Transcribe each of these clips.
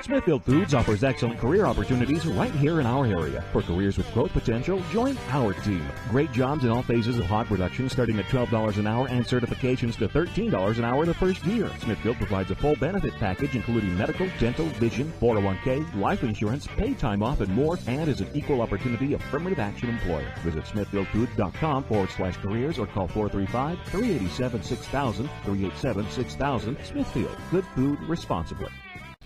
Smithfield Foods offers excellent career opportunities right here in our area. For careers with growth potential, join our team. Great jobs in all phases of hog production starting at $12 an hour and certifications to $13 an hour the first year. Smithfield provides a full benefit package including medical, dental, vision, 401k, life insurance, paid time off, and more, and is an equal opportunity affirmative action employer. Visit smithfieldfoods.com/careers or call 435-387-6000, 387-6000. Smithfield, good food responsibly.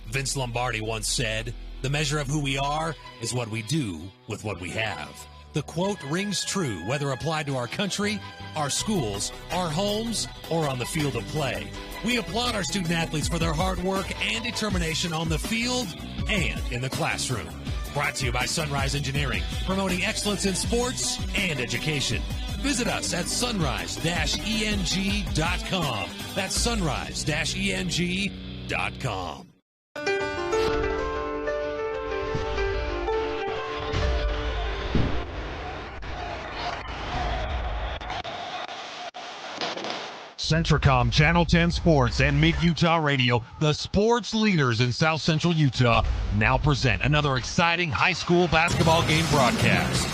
Vince Lombardi once said, "The measure of who we are is what we do with what we have." The quote rings true whether applied to our country, our schools, our homes, or on the field of play. We applaud our student athletes for their hard work and determination on the field and in the classroom. Brought to you by Sunrise Engineering, promoting excellence in sports and education. Visit us at sunrise-eng.com. That's sunrise-eng.com. Centricom Channel 10 Sports and Mid-Utah Radio, the sports leaders in South Central Utah, now present another exciting high school basketball game broadcast.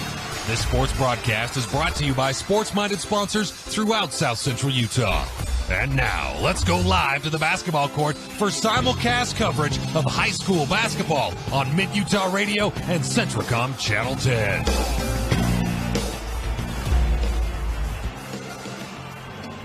This sports broadcast is brought to you by sports-minded sponsors throughout South Central Utah. And now, let's go live to the basketball court for simulcast coverage of high school basketball on Mid-Utah Radio and Centricom Channel 10.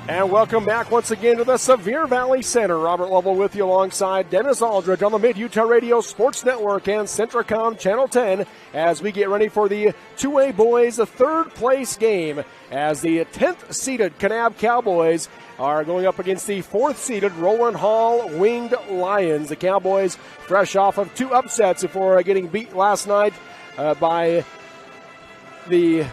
And welcome back once again to the Sevier Valley Center. Robert Lovell with you alongside Dennis Aldridge on the Mid-Utah Radio Sports Network and Centricom Channel 10 as we get ready for the 2A boys third place game as the 10th seeded Kanab Cowboys are going up against the 4th seeded Rowland Hall Winged Lions. The Cowboys fresh off of 2 upsets before getting beat last night by the,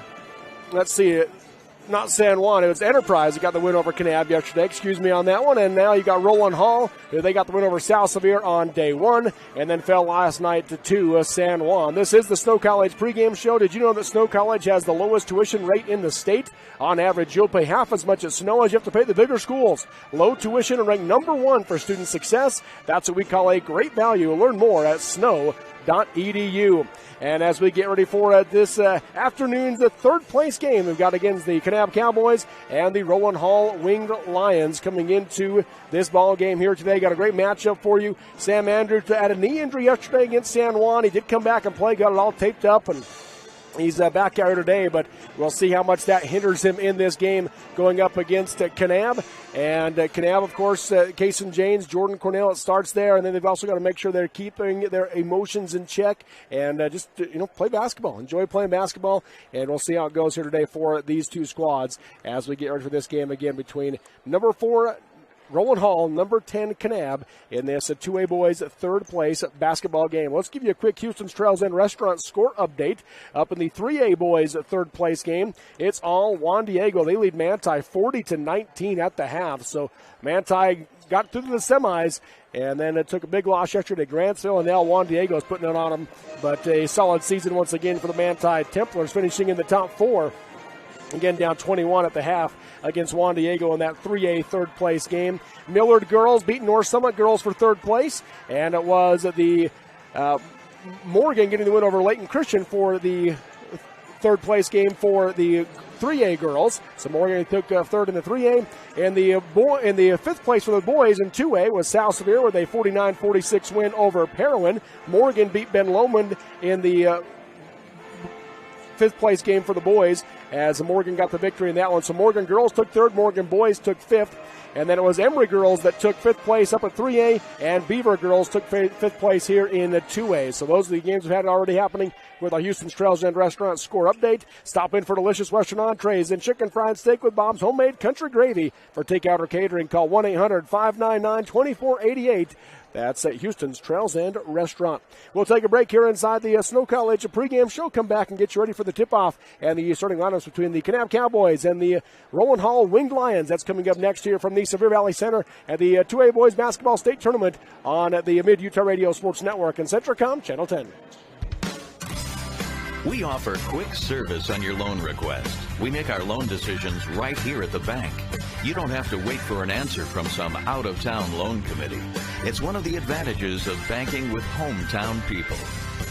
not San Juan, it was Enterprise that got the win over Kanab yesterday. Excuse me on that one. And now you got Rowland Hall. They got the win over South Sevier on day 1 and then fell last night to San Juan. This is the Snow College pregame show. Did you know that Snow College has the lowest tuition rate in the state? On average, you'll pay half as much at Snow as you have to pay the bigger schools. Low tuition and ranked number 1 for student success. That's what we call a great value. Learn more at snow.edu. And as we get ready for this afternoon's third place game, we've got against the Kanab Cowboys and the Rowland Hall Winged Lions coming into this ball game here today. Got a great matchup for you. Sam Andrews had a knee injury yesterday against San Juan. He did come back and play, got it all taped up, and he's back out here today, but we'll see how much that hinders him in this game going up against Kanab. And Kanab, of course, Kason James, Jordan Cornell, it starts there. And then they've also got to make sure they're keeping their emotions in check and just play basketball. Enjoy playing basketball. And we'll see how it goes here today for these two squads as we get ready for this game again between number 4, Rowland Hall, number 10, Kanab, in this 2A boys third place basketball game. Let's give you a quick Houston's Trails End Restaurant score update. Up in the 3A boys third place game, it's all Juan Diego. They lead Manti 40-19 at the half. So Manti got through to the semis, and then it took a big loss yesterday to Grantsville, and now Juan Diego's putting it on them. But a solid season once again for the Manti Templars, finishing in the top 4. Again, down 21 at the half against Juan Diego in that 3A third place game. Millard girls beat North Summit girls for third place, and it was the Morgan getting the win over Layton Christian for the third place game for the 3A girls. So Morgan took third in the 3A, and the fifth place for the boys in 2A was South Sevier with a 49-46 win over Parowan. Morgan beat Ben Lomond in the fifth place game for the boys as Morgan got the victory in that one. So Morgan girls took third, Morgan boys took fifth, and then it was Emory girls that took fifth place up at 3A, and Beaver girls took fifth place here in the 2A. So those are the games we've had already happening with our Houston's Trails End Restaurant score update. Stop in for delicious Western entrees and chicken fried steak with Bob's homemade country gravy. For takeout or catering, call 1-800-599-2488. That's at Houston's Trails End Restaurant. We'll take a break here inside the Snow College pregame show. Come back and get you ready for the tip-off and the starting lineups between the Kanab Cowboys and the Rowland Hall Winged Lions. That's coming up next here from the Sevier Valley Center at the 2A Boys Basketball State Tournament on the Mid-Utah Radio Sports Network and Centricom Channel 10. We offer quick service on your loan request. We make our loan decisions right here at the bank. You don't have to wait for an answer from some out-of-town loan committee. It's one of the advantages of banking with hometown people.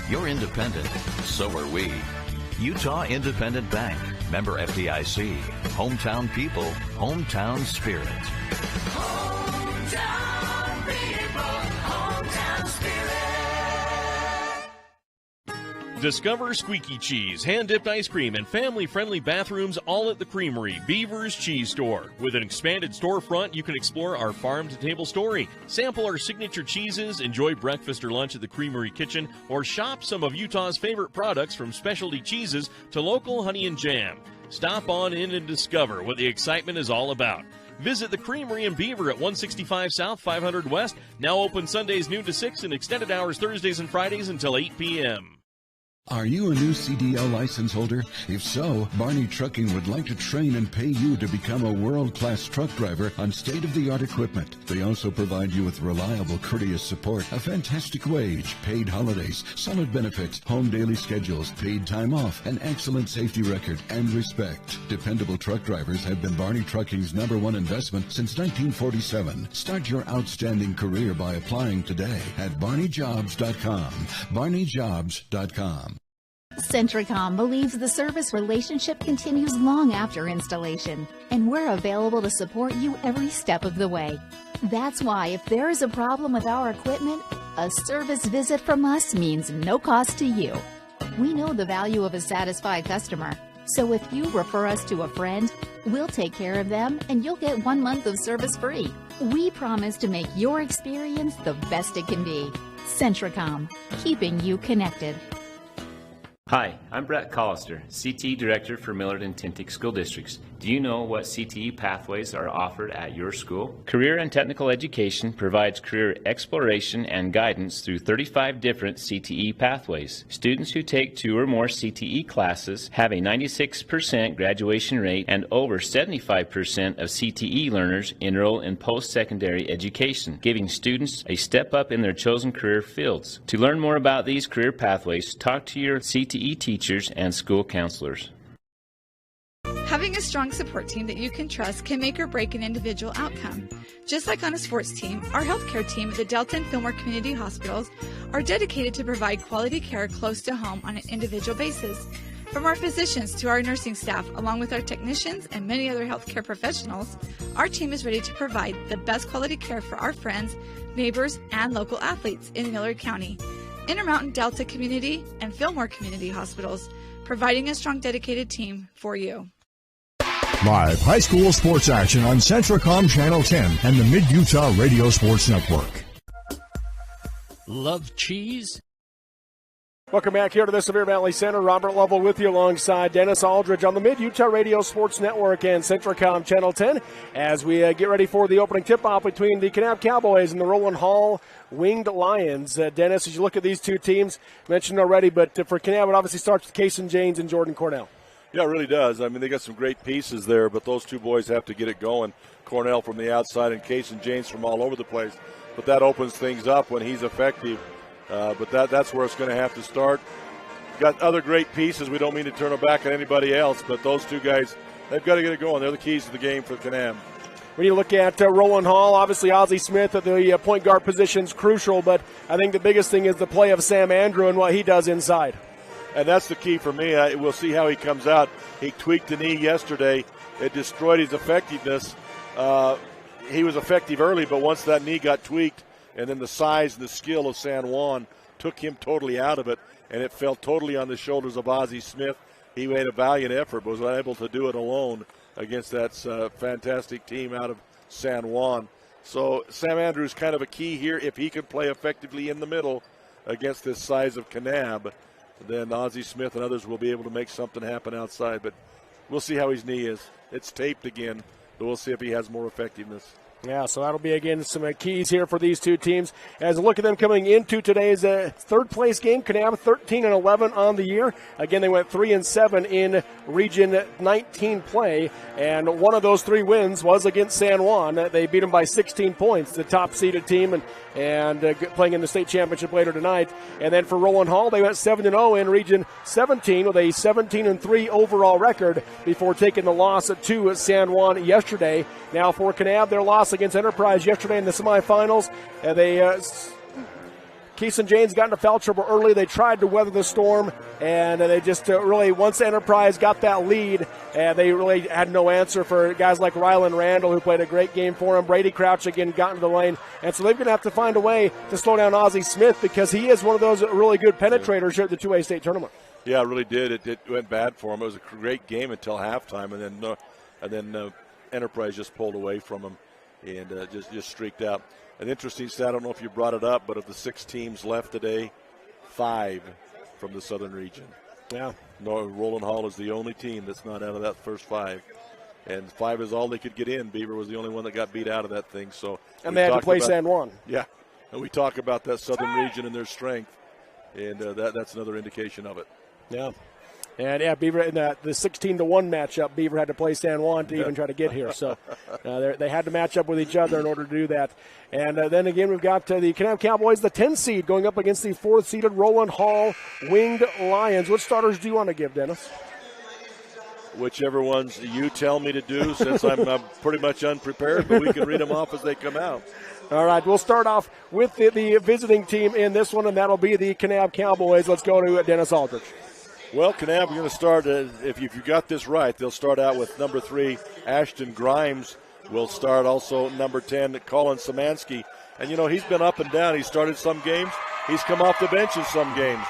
You're independent, so are we. Utah Independent Bank, member FDIC. Hometown people, hometown spirit. Hometown people, hometown spirit. Discover squeaky cheese, hand-dipped ice cream, and family-friendly bathrooms all at the Creamery, Beaver's Cheese Store. With an expanded storefront, you can explore our farm-to-table story, sample our signature cheeses, enjoy breakfast or lunch at the Creamery kitchen, or shop some of Utah's favorite products from specialty cheeses to local honey and jam. Stop on in and discover what the excitement is all about. Visit the Creamery in Beaver at 165 South, 500 West, now open Sundays noon to 6 and extended hours Thursdays and Fridays until 8 p.m. Are you a new CDL license holder? If so, Barney Trucking would like to train and pay you to become a world-class truck driver on state-of-the-art equipment. They also provide you with reliable, courteous support, a fantastic wage, paid holidays, solid benefits, home daily schedules, paid time off, an excellent safety record, and respect. Dependable truck drivers have been Barney Trucking's #1 investment since 1947. Start your outstanding career by applying today at barneyjobs.com. barneyjobs.com. Centricom believes the service relationship continues long after installation, and we're available to support you every step of the way. That's why if there is a problem with our equipment, a service visit from us means no cost to you. We know the value of a satisfied customer, so if you refer us to a friend, we'll take care of them and you'll get 1 month of service free. We promise to make your experience the best it can be. Centricom, keeping you connected. Hi, I'm Brett Collister, CTE Director for Millard and Tintic School Districts. Do you know what CTE pathways are offered at your school? Career and Technical Education provides career exploration and guidance through 35 different CTE pathways. Students who take 2 or more CTE classes have a 96% graduation rate, and over 75% of CTE learners enroll in post-secondary education, giving students a step up in their chosen career fields. To learn more about these career pathways, talk to your CTE teachers and school counselors. Having a strong support team that you can trust can make or break an individual outcome. Just like on a sports team, our healthcare team at the Delta and Fillmore Community Hospitals are dedicated to provide quality care close to home on an individual basis. From our physicians to our nursing staff, along with our technicians and many other healthcare professionals, our team is ready to provide the best quality care for our friends, neighbors, and local athletes in Millard County. Intermountain Delta Community and Fillmore Community Hospitals, providing a strong dedicated team for you. Live high school sports action on Centricom Channel 10 and the Mid-Utah Radio Sports Network. Love cheese? Welcome back here to the Sevier Valley Center. Robert Lovell with you alongside Dennis Aldridge on the Mid-Utah Radio Sports Network and Centricom Channel 10 as we get ready for the opening tip-off between the Kanab Cowboys and the Rowland Hall Winged Lions. Dennis, as you look at these two teams, mentioned already, but for Kanab, it obviously starts with Kason Janes and Jordan Cornell. Yeah, it really does. I mean, they got some great pieces there, but those two boys have to get it going. Cornell from the outside and Kason James from all over the place. But that opens things up when he's effective. But that's where it's going to have to start. Got other great pieces. We don't mean to turn our back on anybody else, but those two guys, they've got to get it going. They're the keys to the game for Kanab. When you look at Rowland Hall, obviously Ozzie Smith at the point guard position is crucial, but I think the biggest thing is the play of Sam Andrew and what he does inside. And that's the key for me. We'll see how he comes out. He tweaked the knee yesterday. It destroyed his effectiveness. He was effective early, but once that knee got tweaked, and then the size and the skill of San Juan took him totally out of it, and it fell totally on the shoulders of Ozzie Smith. He made a valiant effort, but was unable to do it alone against that fantastic team out of San Juan. So Sam Andrews kind of a key here. If he can play effectively in the middle against this size of Kanab, then Ozzie Smith and others will be able to make something happen outside. But we'll see how his knee is. It's taped again, but we'll see if he has more effectiveness. Yeah, so that'll be, again, some keys here for these two teams. As a look at them coming into today's third-place game, Kanab 13-11 on the year. Again, they went 3-7 in Region 19 play, and one of those 3 wins was against San Juan. They beat them by 16 points, the top-seeded team, and and playing in the state championship later tonight. And then for Rowland Hall, they went 7-0 in Region 17 with a 17-3 overall record before taking the loss to San Juan yesterday. Now for Kanab, their loss against Enterprise yesterday in the semifinals. Keeson James got into foul trouble early. They tried to weather the storm, and they just really, once Enterprise got that lead, they really had no answer for guys like Rowland Randall, who played a great game for him. Brady Crouch again got into the lane, and so they're going to have to find a way to slow down Ozzie Smith because he is one of those really good penetrators here at the 2A state tournament. Yeah, it really did. It went bad for him. It was a great game until halftime, and then Enterprise just pulled away from him and just streaked out. An interesting stat, I don't know if you brought it up, but of the 6 teams left today, 5 from the southern region. Yeah. Rowland Hall is the only team that's not out of that first 5. And 5 is all they could get in. Beaver was the only one that got beat out of that thing. And they had to play San Juan. Yeah. And we talk about that southern region and their strength. And that's another indication of it. Yeah. And, yeah, Beaver in the 16-1 matchup, Beaver had to play San Juan to even try to get here. So they had to match up with each other in order to do that. And then again, we've got the Kanab Cowboys, the 10 seed, going up against the 4th-seeded Rowland Hall Winged Lions. What starters do you want to give, Dennis? Whichever ones you tell me to do, since I'm pretty much unprepared, but we can read them off as they come out. All right, we'll start off with the visiting team in this one, and that'll be the Kanab Cowboys. Let's go to Dennis Aldridge. Well, Kanab, we're going to start, if you got this right, they'll start out with number 3, Ashton Grimes. Will start also number 10, Colin Szymanski. And, he's been up and down. He started some games. He's come off the bench in some games.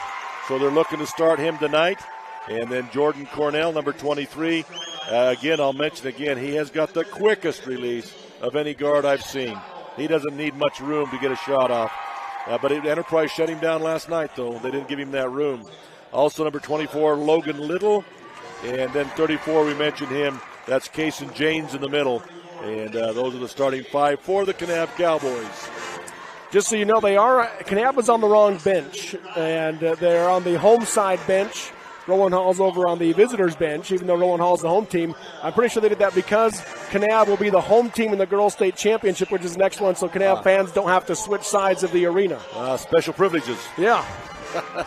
So they're looking to start him tonight. And then Jordan Cornell, number 23. Again, I'll mention again, he has got the quickest release of any guard I've seen. He doesn't need much room to get a shot off. But Enterprise shut him down last night, though. They didn't give him that room. Also, number 24, Logan Little. And then 34, we mentioned him. That's Kason James in the middle. And those are the starting 5 for the Kanab Cowboys. Just so you know, Kanab is on the wrong bench. And they're on the home side bench. Rowland Hall's over on the visitors bench, even though Rowland Hall's the home team. I'm pretty sure they did that because Kanab will be the home team in the Girls State Championship, which is the next one, so Kanab fans don't have to switch sides of the arena. Special privileges. Yeah.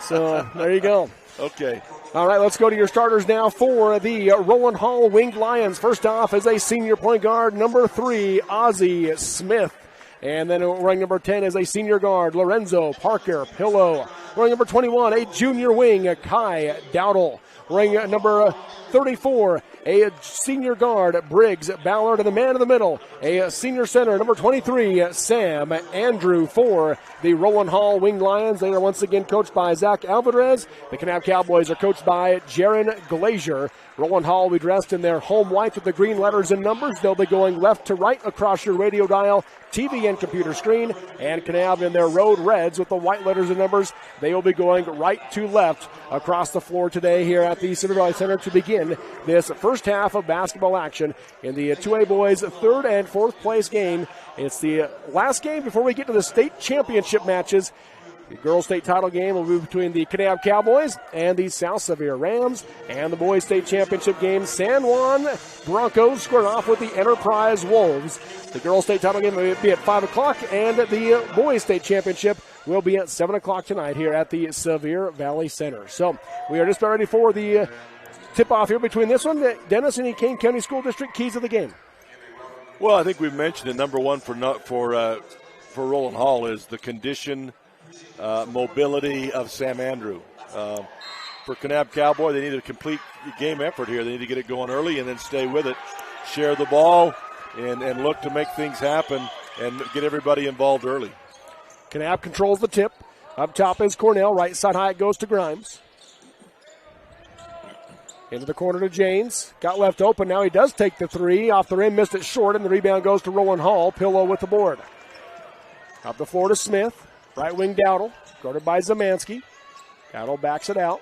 So there you go. Okay. All right, let's go to your starters now for the Rowland Hall Winged Lions. First off is a senior point guard, number 3, Ozzie Smith. And then wearing number 10 is a senior guard, Lorenzo Parker Pillow. Wearing number 21, a junior wing, Kai Dowdle. Wearing number 34, a senior guard, Briggs Ballard. And the man in the middle, a senior center, number 23, Sam Andrew for the Rowland Hall Winged Lions. They are once again coached by Zach Alvarez. The Kanab Cowboys are coached by Jaron Glazier. Rowland Hall will be dressed in their home white with the green letters and numbers. They'll be going left to right across your radio dial, TV and computer screen. And Kanab in their road reds with the white letters and numbers. They will be going right to left across the floor today here at the Center Valley Center to begin this first half of basketball action in the 2A boys' 3rd and 4th place game. It's the last game before we get to the state championship matches. The girls' state title game will be between the Kanab Cowboys and the South Sevier Rams. And the boys' state championship game, San Juan Broncos square off with the Enterprise Wolves. The girls' state title game will be at 5 o'clock, and the boys' state championship will be at 7 o'clock tonight here at the Sevier Valley Center. So we are just about ready for the tip-off here between this one. Dennis, any Kane County School District keys of the game? Well, I think we've mentioned it. Number 1 for Rowland Hall is the condition, mobility of Sam Andrew. For Kanab Cowboy, they need a complete game effort here. They need to get it going early and then stay with it, share the ball, and look to make things happen and get everybody involved early. Kanab controls the tip. Up top is Cornell. Right side high, it goes to Grimes. Into the corner to James. Got left open. Now he does take the 3. Off the rim, missed it short, and the rebound goes to Rowland Hall. Pillow with the board. Up the floor to Smith. Right wing Dowdle. Guarded by Szymanski. Dowdle backs it out.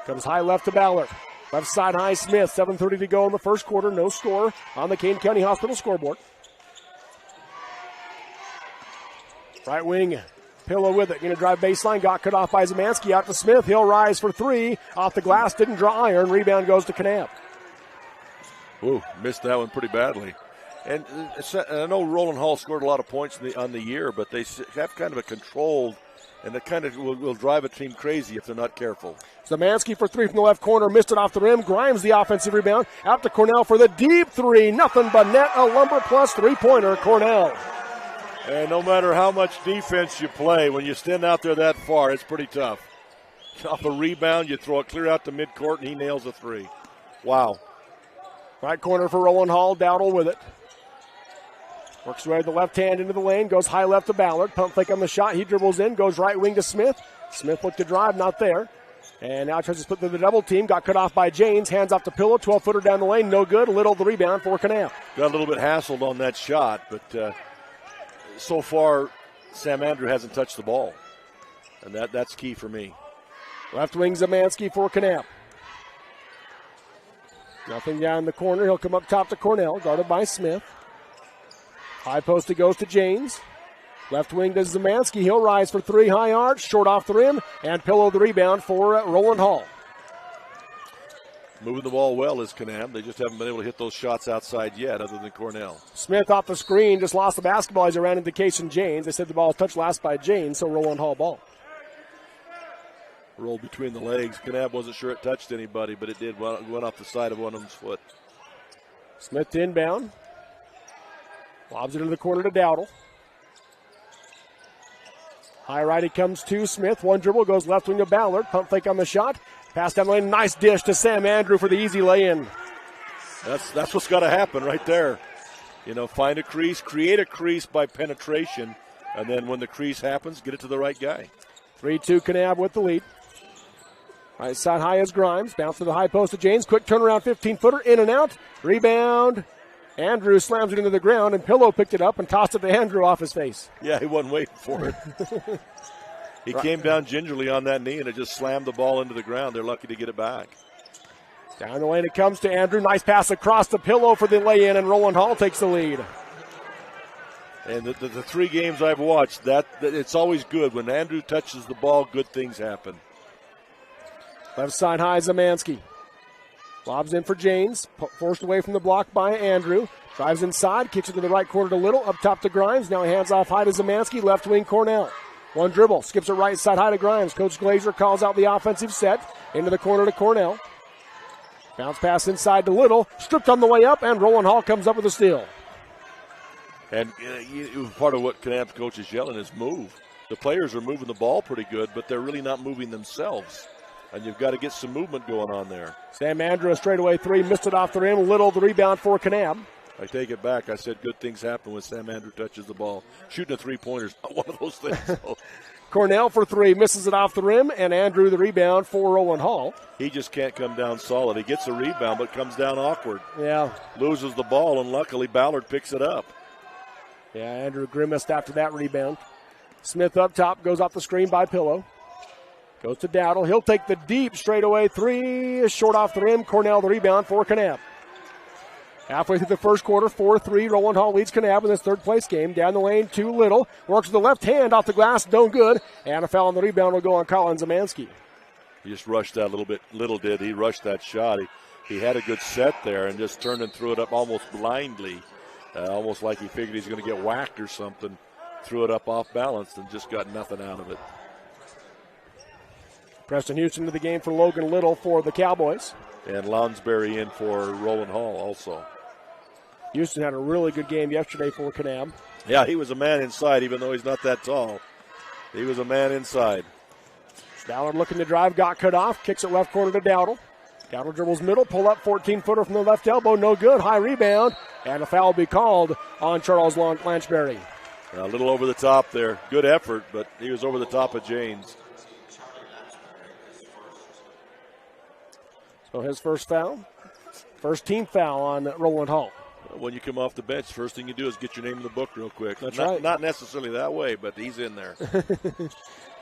Comes high left to Ballard. Left side high Smith. 7:30 to go in the first quarter. No score on the Kane County Hospital scoreboard. Right wing, Pillow with it. Going to drive baseline. Got cut off by Szymanski. Out to Smith. He'll rise for 3. Off the glass. Didn't draw iron. Rebound goes to Kanab. Ooh, missed that one pretty badly. And I know Rowland Hall scored a lot of points on the year, but they have kind of a controlled, and that kind of will drive a team crazy if they're not careful. Zemansky for three from the left corner, missed it off the rim. Grimes the offensive rebound. Out to Cornell for the deep three. Nothing but net, a Lumber Plus three-pointer, Cornell. And no matter how much defense you play, when you stand out there that far, it's pretty tough. Off a rebound, you throw it clear out to midcourt, and he nails a three. Wow. Right corner for Rowland Hall. Dowdle with it. Works away with the left hand into the lane. Goes high left to Ballard. Pump fake on the shot. He dribbles in. Goes right wing to Smith. Smith looked to drive. Not there. And now tries to split through the double team. Got cut off by Janes. Hands off to Pillow. 12-footer down the lane. No good. Little the rebound for Kanab. Got a little bit hassled on that shot, but so far Sam Andrew hasn't touched the ball. And that's key for me. Left wing Zemansky for Kanab. Nothing down in the corner. He'll come up top to Cornell. Guarded by Smith. High post it goes to James. Left wing to Zemansky. He'll rise for three. High arch. Short off the rim. And Pillow the rebound for Rowland Hall. Moving the ball well is Kanab. They just haven't been able to hit those shots outside yet other than Cornell. Smith off the screen. Just lost the basketball as he ran into Kason Janes. They said the ball was touched last by Janes, so Rowland Hall ball. Rolled between the legs. Kanab wasn't sure it touched anybody, but it did. Went off the side of one of them's foot. Smith to inbound. Lobs it into the corner to Dowdle. High right he comes to Smith. One dribble goes left wing to Ballard. Pump fake on the shot. Pass down the lane. Nice dish to Sam Andrew for the easy lay-in. That's what's got to happen right there. Find a crease, create a crease by penetration, and then when the crease happens, get it to the right guy. 3-2 Kanab with the lead. Right side high is Grimes. Bounce to the high post to James. Quick turnaround 15-footer. In and out. Rebound. Andrew slams it into the ground, and Pillow picked it up and tossed it to Andrew off his face. Yeah, he wasn't waiting for it. He came down gingerly on that knee, and it just slammed the ball into the ground. They're lucky to get it back. Down the lane it comes to Andrew. Nice pass across the Pillow for the lay-in, and Rowland Hall takes the lead. And the three games I've watched, that it's always good. When Andrew touches the ball, good things happen. Left side high, Zemansky. Lobs in for James. Forced away from the block by Andrew. Drives inside, kicks it to the right corner to Little. Up top to Grimes. Now he hands off high to Zemansky. Left wing Cornell. One dribble. Skips it right side high to Grimes. Coach Glazer calls out the offensive set. Into the corner to Cornell. Bounce pass inside to Little. Stripped on the way up, and Rowland Hall comes up with a steal. And part of what Kanab's coach is yelling is move. The players are moving the ball pretty good, but they're really not moving themselves. And you've got to get some movement going on there. Sam Andrew, a straightaway three, missed it off the rim. Little the rebound for Kanab. I take it back. I said good things happen when Sam Andrew touches the ball. Shooting a three-pointer is not one of those things. Cornell for three, misses it off the rim, and Andrew the rebound for Rowland Hall. He just can't come down solid. He gets a rebound, but comes down awkward. Yeah. Loses the ball, and luckily Ballard picks it up. Yeah, Andrew grimaced after that rebound. Smith up top, goes off the screen by Pillow. Goes to Dowdle. He'll take the deep straightaway three. Short off the rim. Cornell the rebound for Kanab. Halfway through the first quarter, 4-3. Rowland Hall leads Kanab in this third-place game. Down the lane, to Little. Works with the left hand off the glass. No good. And a foul on the rebound will go on Colin Zemansky. He just rushed that a little bit. Little did. He rushed that shot. He had a good set there and just turned and threw it up almost blindly. Almost like he figured he's going to get whacked or something. Threw it up off balance and just got nothing out of it. Preston Houston to the game for Logan Little for the Cowboys. And Lounsbury in for Rowland Hall also. Houston had a really good game yesterday for Kanab. Yeah, he was a man inside, even though he's not that tall. He was a man inside. Ballard looking to drive, got cut off, kicks it left corner to Dowdle. Dowdle dribbles middle, pull up 14-footer from the left elbow, no good, high rebound, and a foul will be called on Charles Lanchberry. A little over the top there. Good effort, but he was over the top of James. So his first foul, first team foul on Rowland Hall. When you come off the bench, first thing you do is get your name in the book real quick. That's right. Not necessarily that way, but he's in there.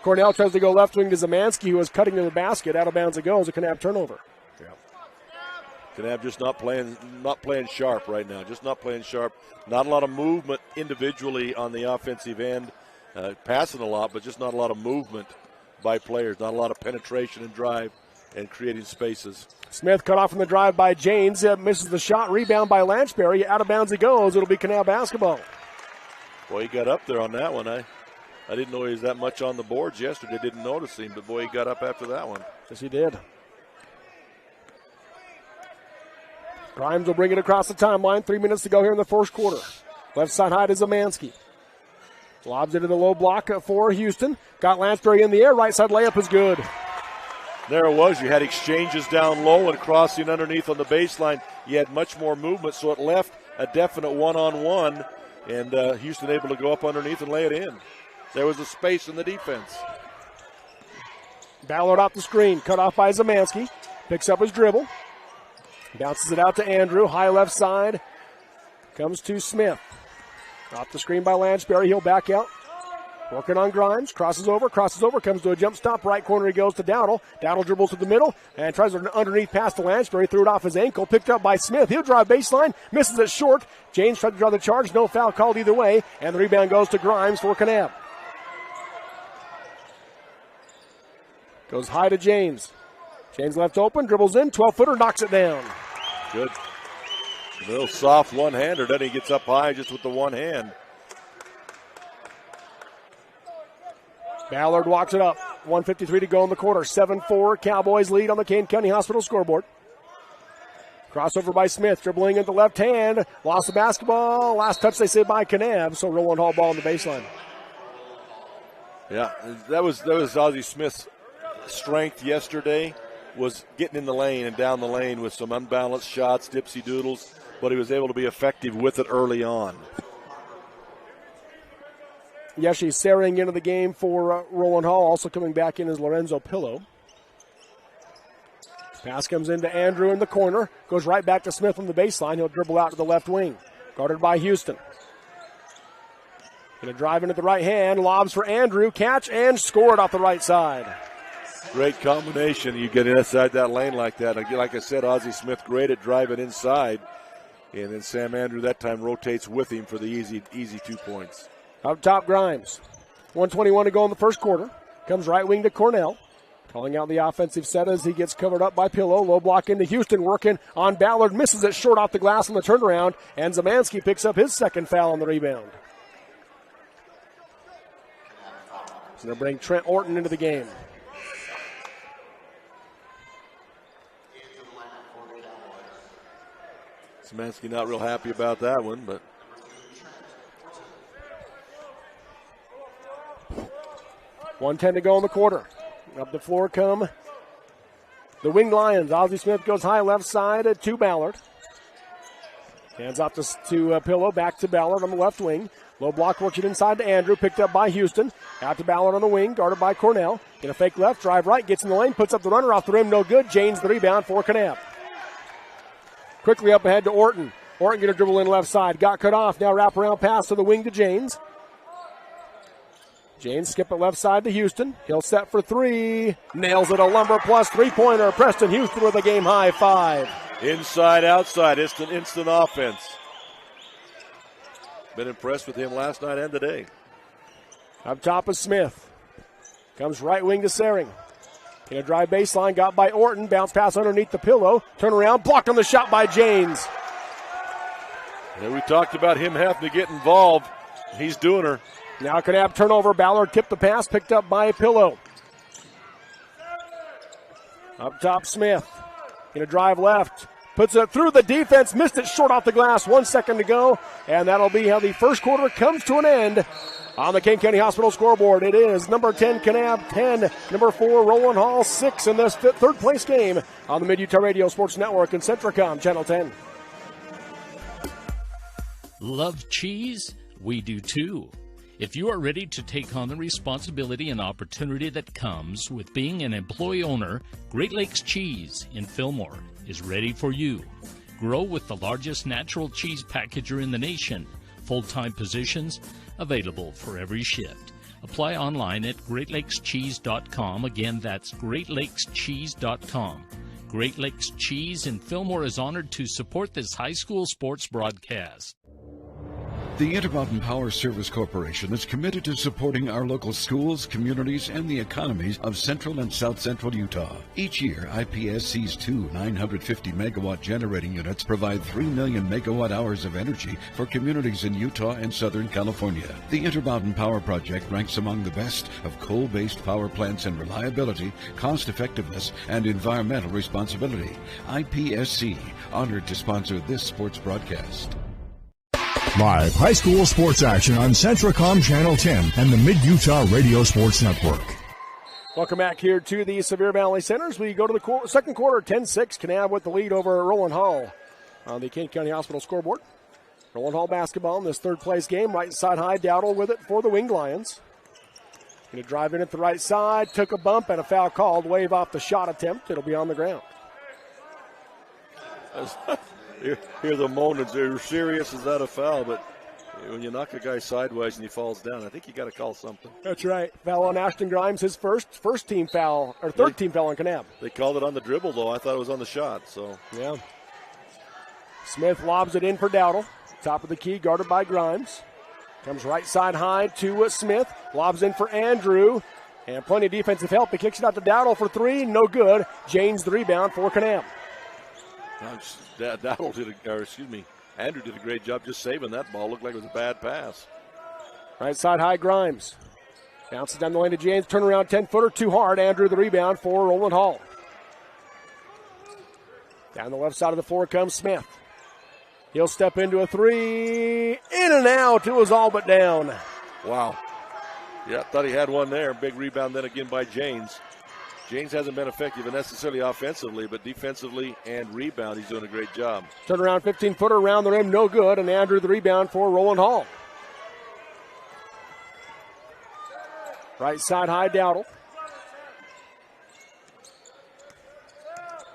Cornell tries to go left wing to Zemansky, who was cutting to the basket. Out of bounds it goes. A Kanab turnover. Yeah. Kanab just not playing sharp right now. Just not playing sharp. Not a lot of movement individually on the offensive end. Passing a lot, but just not a lot of movement by players. Not a lot of penetration and drive and creating spaces. Smith cut off from the drive by Janes. Misses the shot. Rebound by Lanchberry. Out of bounds he goes. It'll be Kanab basketball. Boy, he got up there on that one. I didn't know he was that much on the boards yesterday. Didn't notice him, but boy, he got up after that one. Yes, he did. Grimes will bring it across the timeline. 3 minutes to go here in the first quarter. Left side high to Zamansky. Lobs into the low block for Houston. Got Lansbury in the air. Right side layup is good. There it was. You had exchanges down low and crossing underneath on the baseline. You had much more movement, so it left a definite one-on-one, and Houston able to go up underneath and lay it in. There was a space in the defense. Ballard off the screen. Cut off by Zamansky. Picks up his dribble. Bounces it out to Andrew. High left side. Comes to Smith. Off the screen by Lansbury. He'll back out. Working on Grimes. Crosses over. Comes to a jump stop. Right corner he goes to Dowdle. Dowdle dribbles to the middle and tries an underneath pass to Lansbury. Threw it off his ankle. Picked up by Smith. He'll drive baseline. Misses it short. James tried to draw the charge. No foul called either way. And the rebound goes to Grimes for Kanab. Goes high to James. James left open. Dribbles in. 12-footer. Knocks it down. Good. A little soft one-hander. Then he gets up high just with the one hand. Ballard walks it up. 1:53 to go in the quarter. 7-4. Cowboys lead on the Kane County Hospital scoreboard. Crossover by Smith. Dribbling into left hand. Lost the basketball. Last touch they say by Kanab. So Rowland Hall ball on the baseline. Yeah, that was Ozzie Smith's strength yesterday, was getting in the lane and down the lane with some unbalanced shots, dipsy doodles, but he was able to be effective with it early on. Yeshi Sering into the game for Rowland Hall. Also coming back in is Lorenzo Pillow. Pass comes into Andrew in the corner. Goes right back to Smith on the baseline. He'll dribble out to the left wing. Guarded by Houston. Going to drive into the right hand. Lobs for Andrew. Catch and scored off the right side. Great combination. You get inside that lane like that. Like I said, Ozzie Smith great at driving inside. And then Sam Andrew that time rotates with him for the easy 2 points. Up top, Grimes. 1:21 to go in the first quarter. Comes right wing to Cornell. Calling out the offensive set as he gets covered up by Pillow. Low block into Houston, working on Ballard. Misses it short off the glass on the turnaround. And Zamansky picks up his second foul on the rebound. He's going to bring Trent Orton into the game. Zamansky not real happy about that one, but 1:10 to go in the quarter. Up the floor come the Winged Lions. Ozzie Smith goes high left side to Ballard. Hands off to Pillow. Back to Ballard on the left wing. Low block works it inside to Andrew. Picked up by Houston. Out to Ballard on the wing. Guarded by Cornell. Get a fake left. Drive right. Gets in the lane. Puts up the runner off the rim. No good. Janes the rebound for Kanab. Quickly up ahead to Orton. Orton going to dribble in left side. Got cut off. Now wrap around pass to the wing to Janes. James skip it left side to Houston. He'll set for three. Nails it, a Lumber plus three-pointer. Preston Houston with a game-high 5. Inside, outside, instant offense. Been impressed with him last night and today. Up top is Smith. Comes right wing to Sering. In a drive baseline, got by Orton. Bounce pass underneath the Pillow. Turn around, blocked on the shot by James. And we talked about him having to get involved. He's doing her. Now Kanab turnover. Ballard tipped the pass, picked up by Pillow. Up top, Smith. Gonna drive left. Puts it through the defense. Missed it short off the glass. 1 second to go. And that'll be how the first quarter comes to an end. On the Kane County Hospital scoreboard, it is number 10, Kanab 10, number 4, Rowland Hall 6 in this third place game on the Mid-Utah Radio Sports Network and Centricom Channel 10. Love cheese? We do too. If you are ready to take on the responsibility and opportunity that comes with being an employee owner, Great Lakes Cheese in Fillmore is ready for you. Grow with the largest natural cheese packager in the nation. Full-time positions available for every shift. Apply online at GreatLakesCheese.com. Again, that's GreatLakesCheese.com. Great Lakes Cheese in Fillmore is honored to support this high school sports broadcast. The Intermountain Power Service Corporation is committed to supporting our local schools, communities, and the economies of central and south central Utah. Each year, IPSC's two 950-megawatt generating units provide 3 million megawatt hours of energy for communities in Utah and Southern California. The Intermountain Power Project ranks among the best of coal-based power plants in reliability, cost-effectiveness, and environmental responsibility. IPSC, honored to sponsor this sports broadcast. Live high school sports action on Centracom Channel 10 and the Mid-Utah Radio Sports Network. Welcome back here to the Sevier Valley Centers. We go to the second quarter, 10-6. Kanab with the lead over Rowland Hall on the Kane County Hospital scoreboard. Rowland Hall basketball in this third-place game. Right side high, Dowdle with it for the Winged Lions. Going to drive in at the right side. Took a bump and a foul called. Wave off the shot attempt. It'll be on the ground. Hear the moments. They're serious. Is that a foul? But when you knock a guy sideways and he falls down, I think you got to call something. That's right. Foul on Ashton Grimes, his first team foul, or third team foul on Kanab. They called it on the dribble, though. I thought it was on the shot. So yeah. Smith lobs it in for Dowdle. Top of the key, guarded by Grimes. Comes right side high to Smith. Lobs in for Andrew. And plenty of defensive help. He kicks it out to Dowdle for three. No good. James the rebound for Kanab. Andrew did a great job just saving that ball. Looked like it was a bad pass. Right side high, Grimes. Bounces down the lane to James. Turnaround 10-footer, too hard. Andrew the rebound for Rowland Hall. Down the left side of the floor comes Smith. He'll step into a three. In and out. It was all but down. Wow. Yeah, thought he had one there. Big rebound then again by James. James hasn't been effective necessarily offensively, but defensively and rebound, he's doing a great job. Turnaround 15-footer around the rim, no good, and Andrew the rebound for Rowland Hall. Right side high, Dowdle.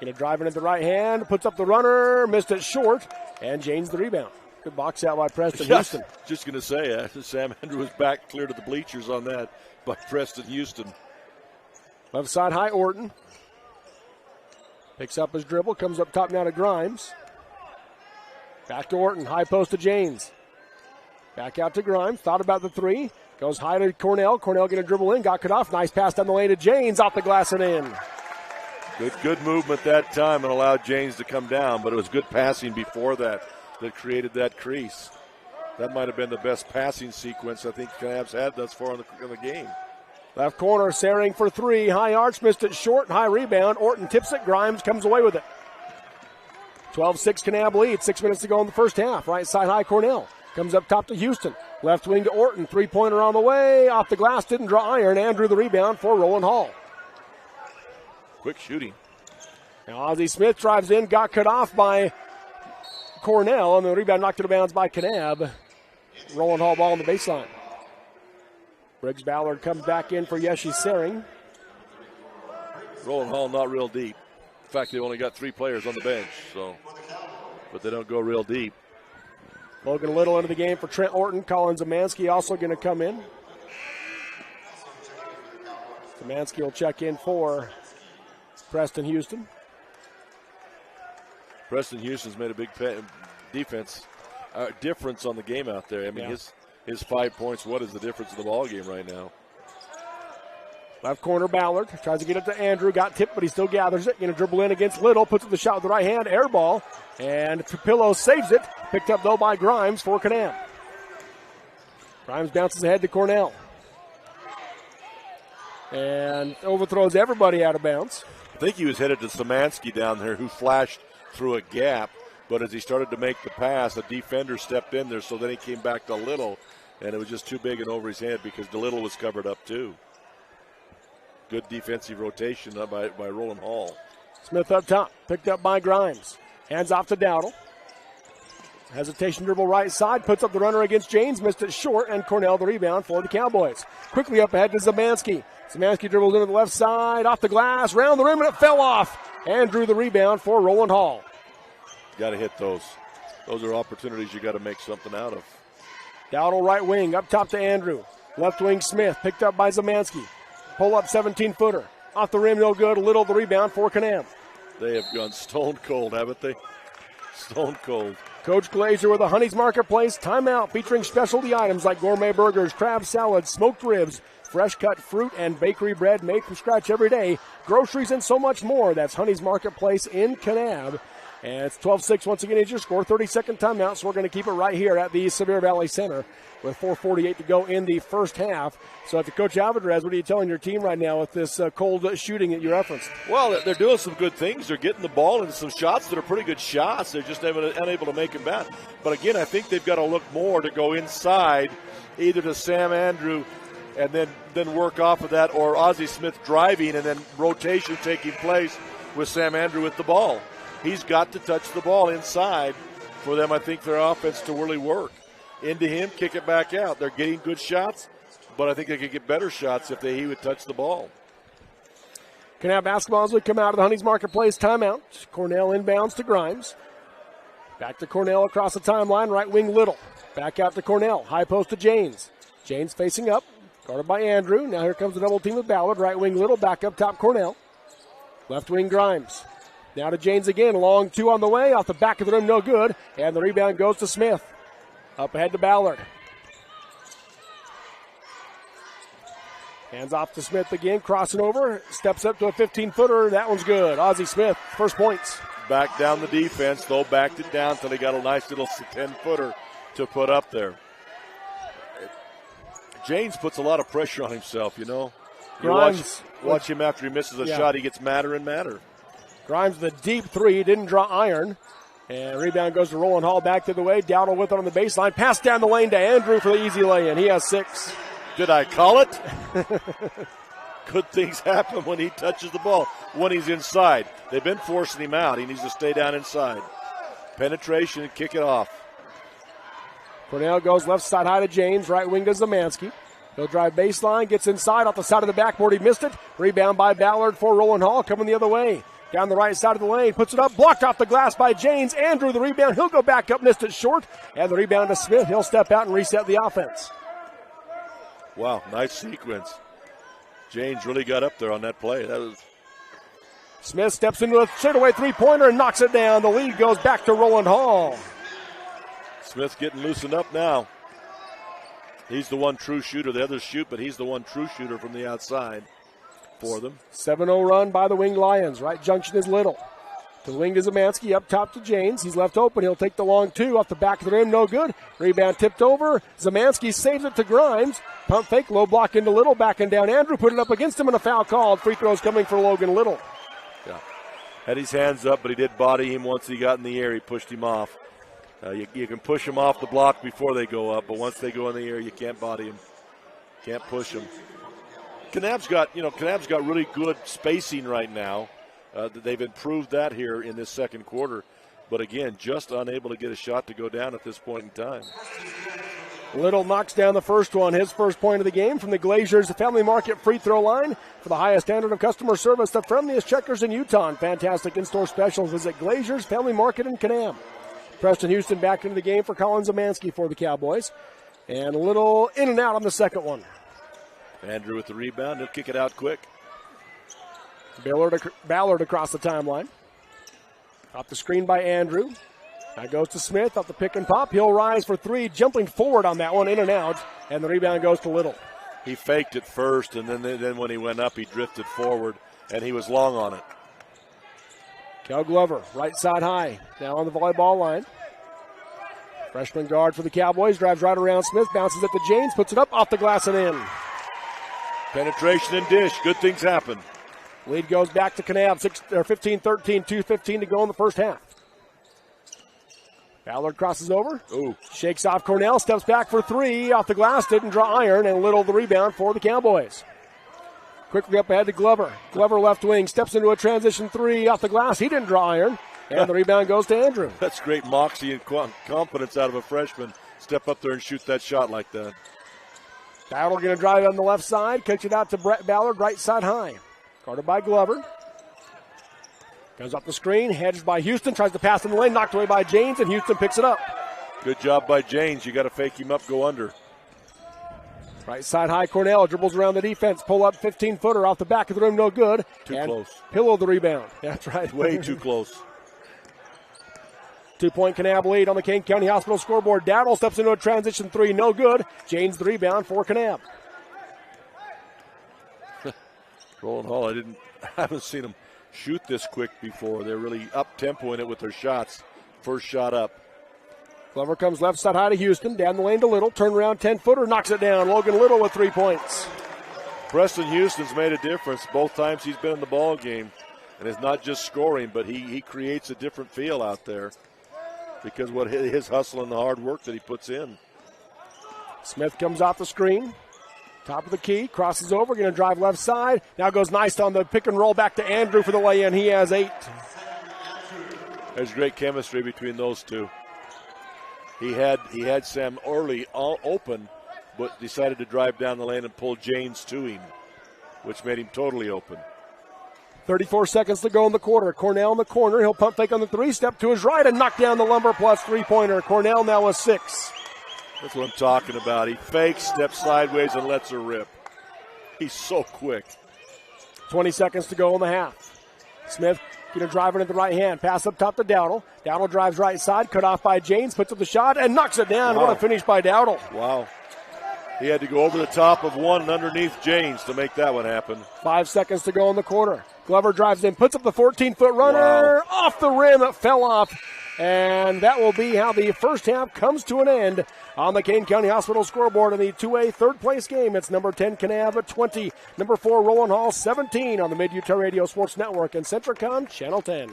Going to drive it into the right hand, puts up the runner, missed it short, and James the rebound. Good box out by Preston Houston. Just going to say, Sam Andrew was back clear to the bleachers on that by Preston Houston. Left side high, Orton. Picks up his dribble, comes up top now to Grimes. Back to Orton, high post to James. Back out to Grimes, thought about the three. Goes high to Cornell. Cornell going to dribble in, got cut off. Nice pass down the lane to James, off the glass and in. Good movement that time and allowed James to come down, but it was good passing before that created that crease. That might have been the best passing sequence I think Kanab's had thus far in the game. Left corner, Saring for three. High arch, missed it short. High rebound. Orton tips it. Grimes comes away with it. 12-6 Kanab lead. 6 minutes to go in the first half. Right side high, Cornell. Comes up top to Houston. Left wing to Orton. Three-pointer on the way. Off the glass. Didn't draw iron. Andrew the rebound for Rowland Hall. Quick shooting. Now Ozzie Smith drives in. Got cut off by Cornell. And the rebound knocked out of bounds by Kanab. Rowland Hall ball on the baseline. Briggs Ballard comes back in for Yeshi Saring. Rowland Hall not real deep. In fact, they only got 3 players on the bench, but they don't go real deep. Logan Little into the game for Trent Orton. Colin Zamansky also going to come in. Zamansky will check in for Preston Houston. Preston Houston's made a big difference on the game out there. I mean, his 5 points, what is the difference in the ball game right now? Left corner, Ballard tries to get it to Andrew. Got tipped, but he still gathers it. Going to dribble in against Little. Puts up the shot with the right hand. Air ball. And Pillow saves it. Picked up, though, by Grimes for Kanab. Grimes bounces ahead to Cornell. And overthrows everybody out of bounds. I think he was headed to Szymanski down there, who flashed through a gap. But as he started to make the pass, a defender stepped in there, so then he came back to Little, and it was just too big and over his head because the Little was covered up too. Good defensive rotation by Rowland Hall. Smith up top, picked up by Grimes. Hands off to Dowdle. Hesitation dribble right side, puts up the runner against James, missed it short, and Cornell the rebound for the Cowboys. Quickly up ahead to Zamansky. Zamansky dribbles into the left side, off the glass, round the rim, and it fell off. Andrew the rebound for Rowland Hall. Got to hit those. Those are opportunities you got to make something out of. Dowdle right wing, up top to Andrew. Left wing Smith, picked up by Zamansky. Pull up 17-footer. Off the rim, no good. Little the rebound for Kanab. They have gone stone cold, haven't they? Stone cold. Coach Glazer with a Honey's Marketplace timeout featuring specialty items like gourmet burgers, crab salads, smoked ribs, fresh cut fruit and bakery bread made from scratch every day, groceries and so much more. That's Honey's Marketplace in Kanab. And it's 12-6 once again is your score. 30-second timeout, so we're going to keep it right here at the Sevier Valley Center with 4:48 to go in the first half. So, to Coach Alvarez, what are you telling your team right now with this cold shooting that you referenced? Well, they're doing some good things. They're getting the ball into some shots that are pretty good shots. They're just unable to make them back. But, again, I think they've got to look more to go inside, either to Sam Andrew and then work off of that, or Ozzie Smith driving and then rotation taking place with Sam Andrew with the ball. He's got to touch the ball inside for them, I think, their offense to really work. Into him, kick it back out. They're getting good shots, but I think they could get better shots if he would touch the ball. Kanab basketball as we come out of the Honey's Marketplace timeout. Cornell inbounds to Grimes. Back to Cornell across the timeline, right wing Little. Back out to Cornell, high post to Janes. Janes facing up, guarded by Andrew. Now here comes the double team with Ballard. Right wing Little, back up top Cornell. Left wing Grimes. Now to Janes again, long two on the way, off the back of the rim, no good. And the rebound goes to Smith. Up ahead to Ballard. Hands off to Smith again, crossing over, steps up to a 15-footer. That one's good. Ozzie Smith, first points. Back down the defense, though, backed it down until he got a nice little 10-footer to put up there. James puts a lot of pressure on himself, you know. You watch him after he misses a shot, he gets madder and madder. Grimes the deep three, didn't draw iron. And rebound goes to Rowland Hall back to the way. Dowdle with it on the baseline. Pass down the lane to Andrew for the easy lay-in. He has 6. Did I call it? Good things happen when he touches the ball, when he's inside. They've been forcing him out. He needs to stay down inside. Penetration and kick it off. Cornell goes left side high to James. Right wing to Zamansky. He'll drive baseline, gets inside off the side of the backboard. He missed it. Rebound by Ballard for Rowland Hall coming the other way. Down the right side of the lane, puts it up, blocked off the glass by James. Andrew, the rebound, he'll go back up, missed it short. And the rebound to Smith. He'll step out and reset the offense. Wow, nice sequence. James really got up there on that play. Smith steps into a straightaway three-pointer and knocks it down. The lead goes back to Rowland Hall. Smith getting loosened up now. He's the one true shooter. The others shoot, but he's the one true shooter from the outside for them. 7-0 run by the Winged Lions. Right junction is Little. To the wing to Zamansky, up top to James. He's left open. He'll take the long two off the back of the rim. No good. Rebound tipped over. Zamansky saves it to Grimes. Pump fake, low block into Little. Backing down Andrew. Put it up against him and a foul called. Free throws coming for Logan Little. Yeah. Had his hands up, but he did body him once he got in the air. He pushed him off. You can push them off the block before they go up, but once they go in the air, you can't body them. Can't push them. Kanab's got really good spacing right now. They've improved that here in this second quarter. But again, just unable to get a shot to go down at this point in time. Little knocks down the first one, his first point of the game from the Glazers Family Market free throw line. For the highest standard of customer service, the friendliest checkers in Utah. And fantastic in-store specials. Visit Glazers Family Market in Kanab. Preston Houston back into the game for Colin Zamansky for the Cowboys. And a little in and out on the second one. Andrew with the rebound. He'll kick it out quick. Ballard across the timeline. Off the screen by Andrew. Now goes to Smith off the pick and pop. He'll rise for three, jumping forward on that one, in and out. And the rebound goes to Little. He faked it first, and then when he went up, he drifted forward, and he was long on it. Cal Glover, right side high, now on the volleyball line. Freshman guard for the Cowboys, drives right around Smith, bounces it to James, puts it up off the glass and in. Penetration and dish, good things happen. Lead goes back to Kanab, 15-13, 2:15 to go in the first half. Ballard crosses over, shakes off Cornell, steps back for three, off the glass, didn't draw iron, and Little the rebound for the Cowboys. Quickly up ahead to Glover. Glover left wing, steps into a transition three off the glass. He didn't draw iron, and the rebound goes to Andrew. That's great moxie and confidence out of a freshman. Step up there and shoot that shot like that. Ballard going to drive on the left side, kicks it out to Brett Ballard, right side high. Guarded by Glover. Goes up the screen, hedged by Houston, tries to pass in the lane, knocked away by James, and Houston picks it up. Good job by James. You got to fake him up, go under. Right side high, Cornell dribbles around the defense, pull up 15-footer off the back of the rim, no good. Too close. Pillow the rebound. That's right. Way too close. 2-point Kanab lead on the Kane County Hospital scoreboard. Dowdle steps into a transition three, no good. Janes the rebound for Kanab. Rowland Hall, I haven't seen them shoot this quick before. They're really up-tempo in it with their shots. First shot up. Glover comes left side high to Houston, down the lane to Little, turnaround 10-footer, knocks it down. Logan Little with 3 points. Preston Houston's made a difference both times he's been in the ball game. And it's not just scoring, but he creates a different feel out there because what his hustle and the hard work that he puts in. Smith comes off the screen. Top of the key, crosses over, going to drive left side. Now goes nice on the pick and roll back to Andrew for the lay-in. He has 8. There's great chemistry between those two. He had Sam early all open, but decided to drive down the lane and pull Janes to him, which made him totally open. 34 seconds to go in the quarter. Cornell in the corner. He'll pump fake on the 3, step to his right, and knock down the Lumber plus 3-pointer. Cornell now with 6. That's what I'm talking about. He fakes, steps sideways, and lets her rip. He's so quick. 20 seconds to go in the half. Smith going to drive it at the right hand. Pass up top to Dowdle. Dowdle drives right side, cut off by Janes, puts up the shot, and knocks it down. Wow. What a finish by Dowdle. Wow. He had to go over the top of one and underneath Janes to make that one happen. 5 seconds to go in the quarter. Glover drives in, puts up the 14-foot runner. Wow. Off the rim, it fell off. And that will be how the first half comes to an end on the Kane County Hospital scoreboard in the 2A third-place game. It's number 10 Kanab at 20, number 4 Rowland Hall 17 on the Mid-Utah Radio Sports Network and Centricom Channel 10.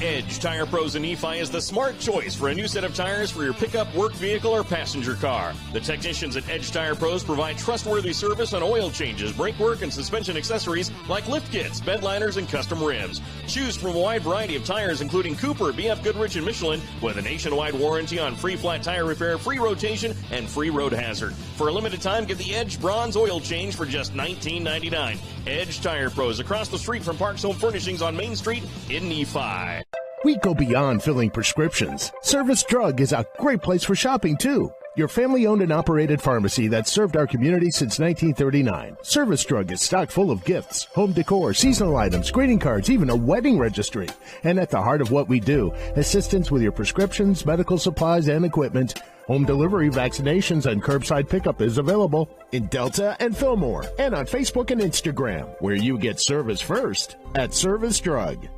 Edge Tire Pros in Nephi is the smart choice for a new set of tires for your pickup, work vehicle, or passenger car. The technicians at Edge Tire Pros provide trustworthy service on oil changes, brake work, and suspension accessories like lift kits, bed liners, and custom rims. Choose from a wide variety of tires including Cooper, BF Goodrich, and Michelin with a nationwide warranty on free flat tire repair, free rotation, and free road hazard. For a limited time, get the Edge Bronze oil change for just $19.99. Edge Tire Pros across the street from Parks Home Furnishings on Main Street in Nephi. We go beyond filling prescriptions. Service Drug is a great place for shopping, too. Your family-owned and operated pharmacy that served our community since 1939. Service Drug is stocked full of gifts, home decor, seasonal items, greeting cards, even a wedding registry. And at the heart of what we do, assistance with your prescriptions, medical supplies, and equipment. Home delivery, vaccinations, and curbside pickup is available in Delta and Fillmore, and on Facebook and Instagram, where you get service first at Service Drug.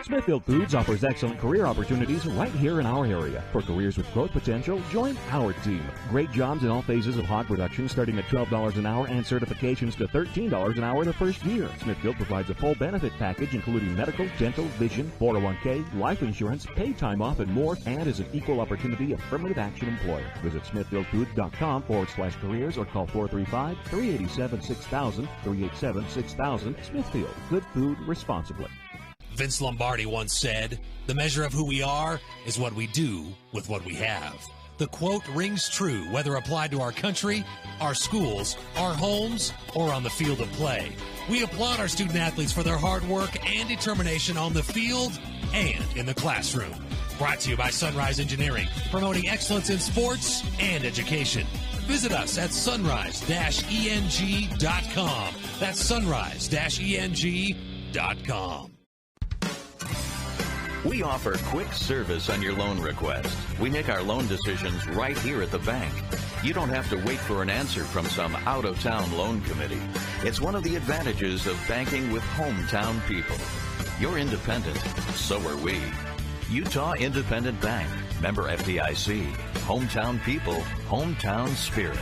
Smithfield Foods offers excellent career opportunities right here in our area. For careers with growth potential, join our team. Great jobs in all phases of hog production starting at $12 an hour and certifications to $13 an hour the first year. Smithfield provides a full benefit package including medical, dental, vision, 401k, life insurance, paid time off, and more, and is an equal opportunity affirmative action employer. Visit smithfieldfoods.com/careers or call 435-387-6000, 387-6000. Smithfield, good food responsibly. Vince Lombardi once said, "The measure of who we are is what we do with what we have." The quote rings true whether applied to our country, our schools, our homes, or on the field of play. We applaud our student athletes for their hard work and determination on the field and in the classroom. Brought to you by Sunrise Engineering, promoting excellence in sports and education. Visit us at sunrise-eng.com. That's sunrise-eng.com. We offer quick service on your loan request. We make our loan decisions right here at the bank. You don't have to wait for an answer from some out-of-town loan committee. It's one of the advantages of banking with hometown people. You're independent, so are we. Utah Independent Bank, member FDIC. Hometown people, hometown spirit.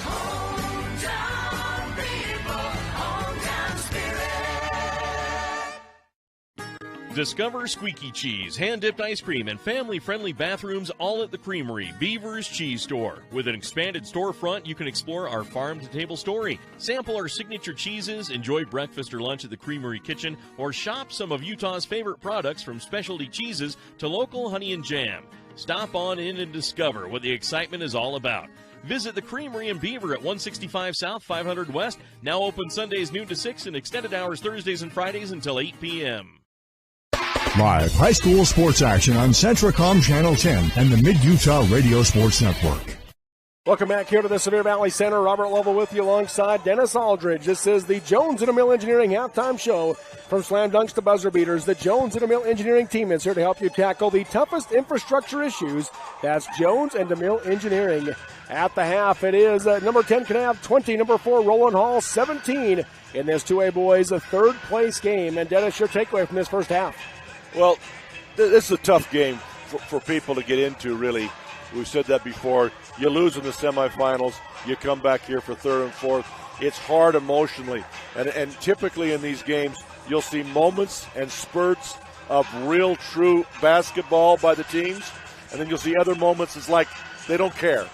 Hometown people, hometown spirit. Discover Squeaky Cheese, hand-dipped ice cream, and family-friendly bathrooms all at the Creamery, Beaver's Cheese Store. With an expanded storefront, you can explore our farm-to-table story, sample our signature cheeses, enjoy breakfast or lunch at the Creamery kitchen, or shop some of Utah's favorite products from specialty cheeses to local honey and jam. Stop on in and discover what the excitement is all about. Visit the Creamery in Beaver at 165 South, 500 West, now open Sundays noon to 6 and extended hours Thursdays and Fridays until 8 p.m. Live high school sports action on Centricom Channel 10 and the Mid-Utah Radio Sports Network. Welcome back here to the Sevier Valley Center. Robert Lovell with you alongside Dennis Aldridge. This is the Jones and DeMille Engineering halftime show. From slam dunks to buzzer beaters, the Jones and DeMille Engineering team is here to help you tackle the toughest infrastructure issues. That's Jones and DeMille Engineering. At the half, it is number 10 Kanab 20, number 4 Rowland Hall 17 in this 2A boys third place game. And Dennis, your takeaway from this first half? Well, this is a tough game for people to get into, really. We've said that before. You lose in the semifinals. You come back here for third and fourth. It's hard emotionally. And typically in these games, you'll see moments and spurts of real, true basketball by the teams. And then you'll see other moments. It's like they don't care.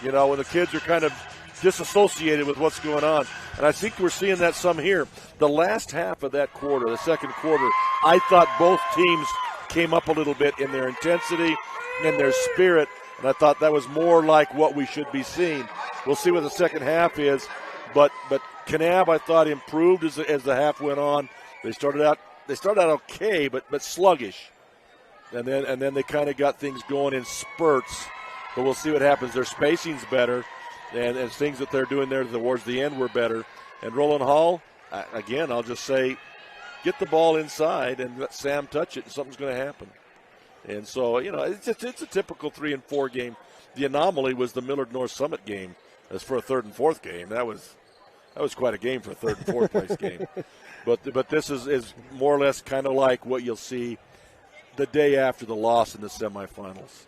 You know, when the kids are kind of disassociated with what's going on. And I think we're seeing that some here. The last half of that quarter, the second quarter, I thought both teams came up a little bit in their intensity and their spirit. And I thought that was more like what we should be seeing. We'll see what the second half is. But Kanab, I thought, improved as the half went on. They started out okay, but sluggish. And then they kind of got things going in spurts. But we'll see what happens. Their spacing's better, and things that they're doing there towards the end were better. And Rowland Hall, again, I'll just say, get the ball inside and let Sam touch it, and something's going to happen. And so, you know, it's a typical 3 and 4 game. The anomaly was the Millard North Summit game. As for a third and fourth game, that was quite a game for a third and fourth place game. But this is more or less kind of like what you'll see the day after the loss in the semifinals.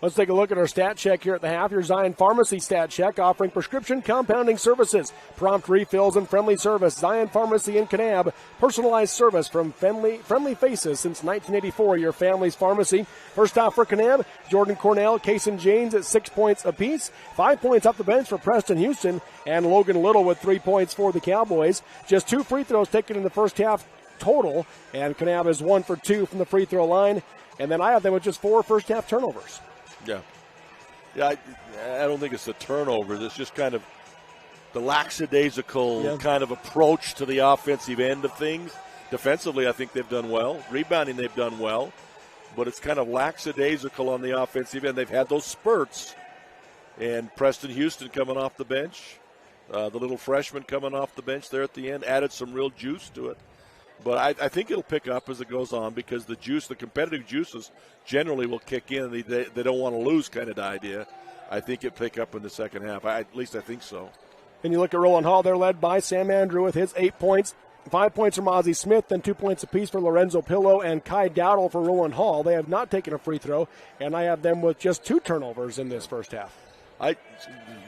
Let's take a look at our stat check here at the half. Your Zion Pharmacy stat check offering prescription compounding services, prompt refills, and friendly service. Zion Pharmacy in Kanab, personalized service from friendly faces since 1984. Your family's pharmacy. First half for Kanab, Jordan Cornell, Kaysen James at 6 points apiece. 5 points off the bench for Preston Houston, and Logan Little with 3 points for the Cowboys. Just 2 free throws taken in the first half total, and Kanab is 1 for 2 from the free throw line. And then I have them with just 4 first half turnovers. Yeah, I don't think it's the turnovers. It's just kind of the lackadaisical kind of approach to the offensive end of things. Defensively, I think they've done well. Rebounding, they've done well. But it's kind of lackadaisical on the offensive end. They've had those spurts. And Preston Houston coming off the bench, the little freshman coming off the bench there at the end, added some real juice to it. But I think it'll pick up as it goes on because the competitive juices generally will kick in. They don't want to lose kind of idea. I think it'll pick up in the second half. At least I think so. And you look at Rowland Hall, they're led by Sam Andrew with his 8 points. 5 points from Ozzie Smith, then 2 points apiece for Lorenzo Pillow and Kai Dowdle for Rowland Hall. They have not taken a free throw, and I have them with just 2 turnovers in this first half.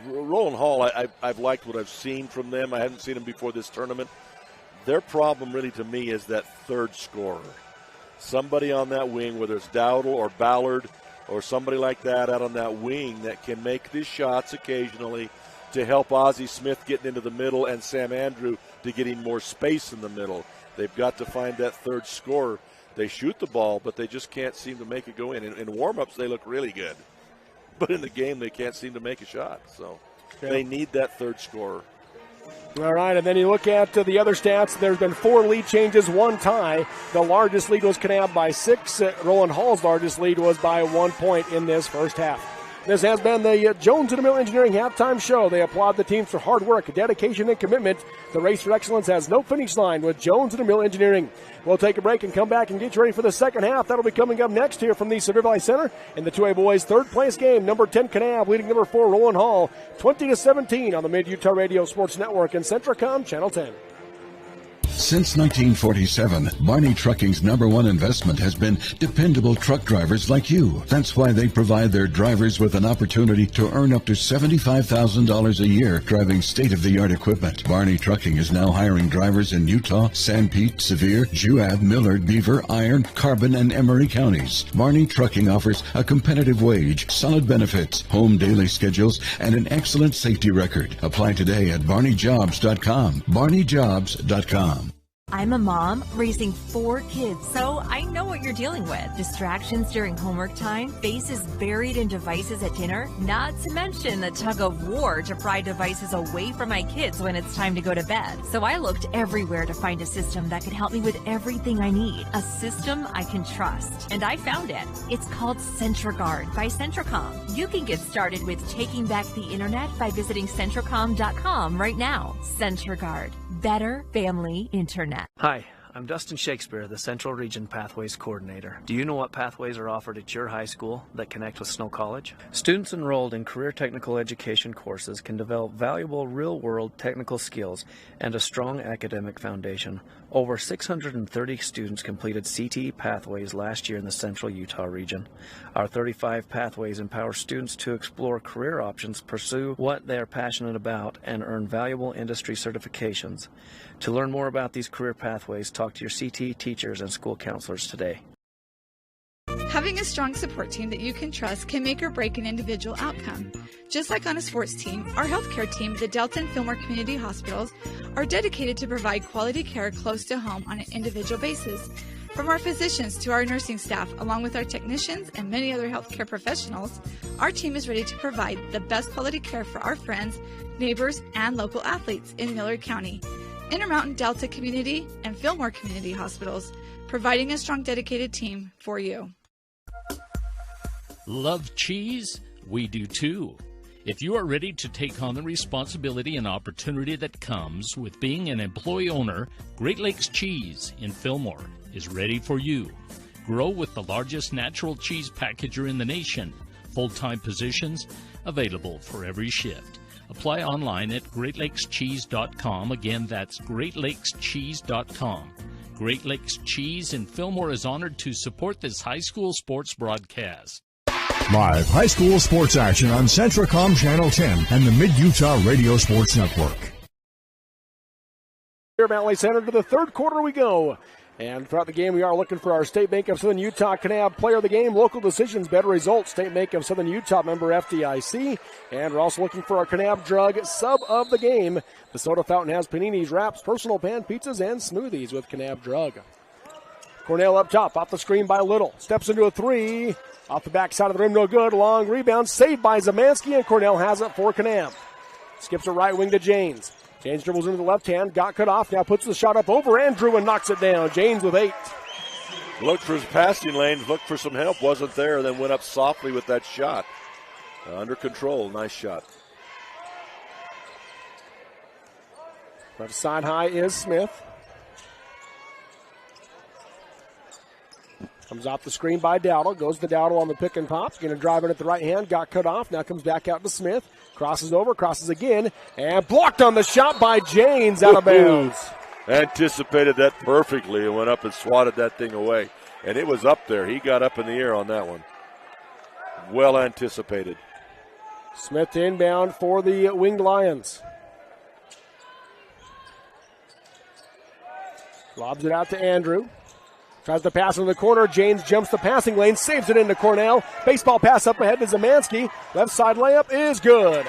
Rowland Hall, I've liked what I've seen from them. I hadn't seen them before this tournament. Their problem really to me is that third scorer. Somebody on that wing, whether it's Dowdle or Ballard or somebody like that out on that wing that can make these shots occasionally to help Ozzie Smith getting into the middle and Sam Andrew to getting more space in the middle. They've got to find that third scorer. They shoot the ball, but they just can't seem to make it go in. In warm-ups, they look really good. But in the game, they can't seem to make a shot. So they need that third scorer. All right, and then you look at the other stats. There's been 4 lead changes, 1 tie. The largest lead was Kanab by 6. Rowland Hall's largest lead was by 1 point in this first half. This has been the Jones and DeMille Engineering halftime show. They applaud the teams for hard work, dedication, and commitment. The race for excellence has no finish line with Jones and DeMille Engineering. We'll take a break and come back and get you ready for the second half. That'll be coming up next here from the Sevier Valley Center in the 2A boys third place game. Number 10 Kanab leading number 4 Rowland Hall 20-17 on the Mid-Utah Radio Sports Network and Centracom Channel 10. Since 1947, Barney Trucking's #1 investment has been dependable truck drivers like you. That's why they provide their drivers with an opportunity to earn up to $75,000 a year driving state-of-the-art equipment. Barney Trucking is now hiring drivers in Utah, San Pete, Sevier, Juab, Millard, Beaver, Iron, Carbon, and Emery counties. Barney Trucking offers a competitive wage, solid benefits, home daily schedules, and an excellent safety record. Apply today at barneyjobs.com. barneyjobs.com. I'm a mom raising 4 kids, so I know what you're dealing with. Distractions during homework time, faces buried in devices at dinner, not to mention the tug of war to pry devices away from my kids when it's time to go to bed. So I looked everywhere to find a system that could help me with everything I need. A system I can trust. And I found it. It's called CentraGuard by Centracom. You can get started with taking back the internet by visiting Centracom.com right now. CentraGuard. Better family internet. Hi, I'm Dustin Shakespeare, the Central Region Pathways Coordinator. Do you know what pathways are offered at your high school that connect with Snow College? Students enrolled in career technical education courses can develop valuable real-world technical skills and a strong academic foundation. Over 630 students completed CTE pathways last year in the Central Utah region. Our 35 pathways empower students to explore career options, pursue what they are passionate about, and earn valuable industry certifications. To learn more about these career pathways, talk to your CTE teachers and school counselors today. Having a strong support team that you can trust can make or break an individual outcome. Just like on a sports team, our healthcare team at the Delta and Fillmore Community Hospitals are dedicated to provide quality care close to home on an individual basis. From our physicians to our nursing staff, along with our technicians and many other healthcare professionals, our team is ready to provide the best quality care for our friends, neighbors, and local athletes in Millard County. Intermountain Delta Community and Fillmore Community Hospitals, providing a strong dedicated team for you. Love cheese? We do too. If you are ready to take on the responsibility and opportunity that comes with being an employee owner, Great Lakes Cheese in Fillmore is ready for you. Grow with the largest natural cheese packager in the nation. Full-time positions available for every shift. Apply online at GreatLakesCheese.com. Again, that's GreatLakesCheese.com. Great Lakes Cheese in Fillmore is honored to support this high school sports broadcast. Live high school sports action on Centracom Channel 10 and the Mid-Utah Radio Sports Network. Here at Valley Center to the third quarter we go. And throughout the game, we are looking for our State Bank of Southern Utah Kanab Player of the Game, local decisions, better results, State Bank of Southern Utah member FDIC. And we're also looking for our Kanab Drug Sub of the Game. The soda fountain has paninis, wraps, personal pan pizzas, and smoothies with Kanab Drug. Cornell up top, off the screen by Little. Steps into a three. Off the backside of the rim, no good. Long rebound, saved by Zamansky, and Cornell has it for Kanab. Skips a right wing to Janes. Janes dribbles into the left hand, got cut off, now puts the shot up over Andrew and knocks it down. Janes with 8. Looked for his passing lane, looked for some help, wasn't there, then went up softly with that shot. Under control, nice shot. Left side high is Smith. Comes off the screen by Dowdle. Goes to Dowdle on the pick and pop. Going to drive it at the right hand. Got cut off. Now comes back out to Smith. Crosses over. Crosses again. And blocked on the shot by Janes out of bounds. Anticipated that perfectly and went up and swatted that thing away. And it was up there. He got up in the air on that one. Well anticipated. Smith inbound for the Winged Lions. Lobs it out to Andrew. Tries to pass in the corner. Janes jumps the passing lane, saves it into Cornell. Baseball pass up ahead to Zamansky. Left side layup is good.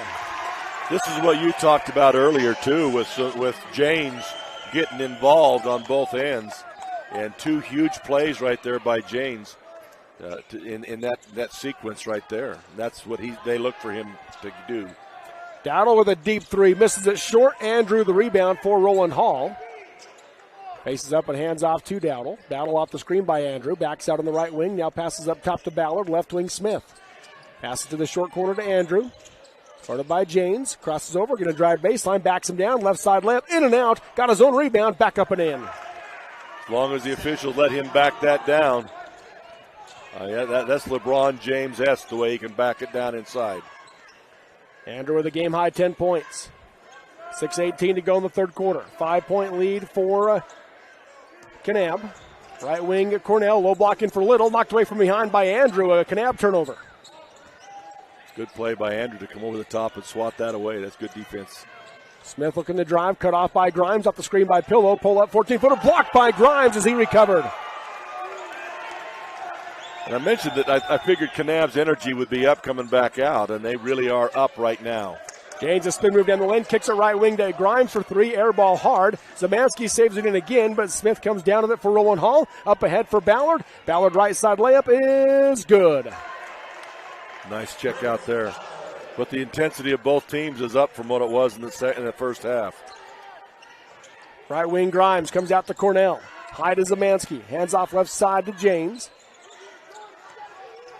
This is what you talked about earlier, too, with Janes getting involved on both ends. And 2 huge plays right there by Janes in that sequence right there. That's what they look for him to do. Dowdle with a deep 3. Misses it short. Andrew the rebound for Rowland Hall. Faces up and hands off to Dowdle. Dowdle off the screen by Andrew. Backs out on the right wing. Now passes up top to Ballard. Left wing Smith. Passes to the short corner to Andrew. Started by Janes. Crosses over. Going to drive baseline. Backs him down. Left side layup. In and out. Got his own rebound. Back up and in. As long as the officials let him back that down. That's LeBron James-esque, the way he can back it down inside. Andrew with a game-high 10 points. 6:18 to go in the third quarter. 5-point lead for Kanab. Right wing Cornell, low blocking for Little, knocked away from behind by Andrew, a Kanab turnover. Good play by Andrew to come over the top and swat that away. That's good defense. Smith looking to drive, cut off by Grimes, off the screen by Pillow, pull up 14-footer, blocked by Grimes as he recovered. And I mentioned that I figured Kanab's energy would be up coming back out, and they really are up right now. James a spin move down the lane, kicks it right wing to Grimes for three, air ball hard. Zemansky saves it in again, but Smith comes down with it for Rowland Hall. Up ahead for Ballard. Ballard right side layup is good. Nice check out there. But the intensity of both teams is up from what it was in the first half. Right wing Grimes comes out to Cornell. High to Zemansky. Hands off left side to James.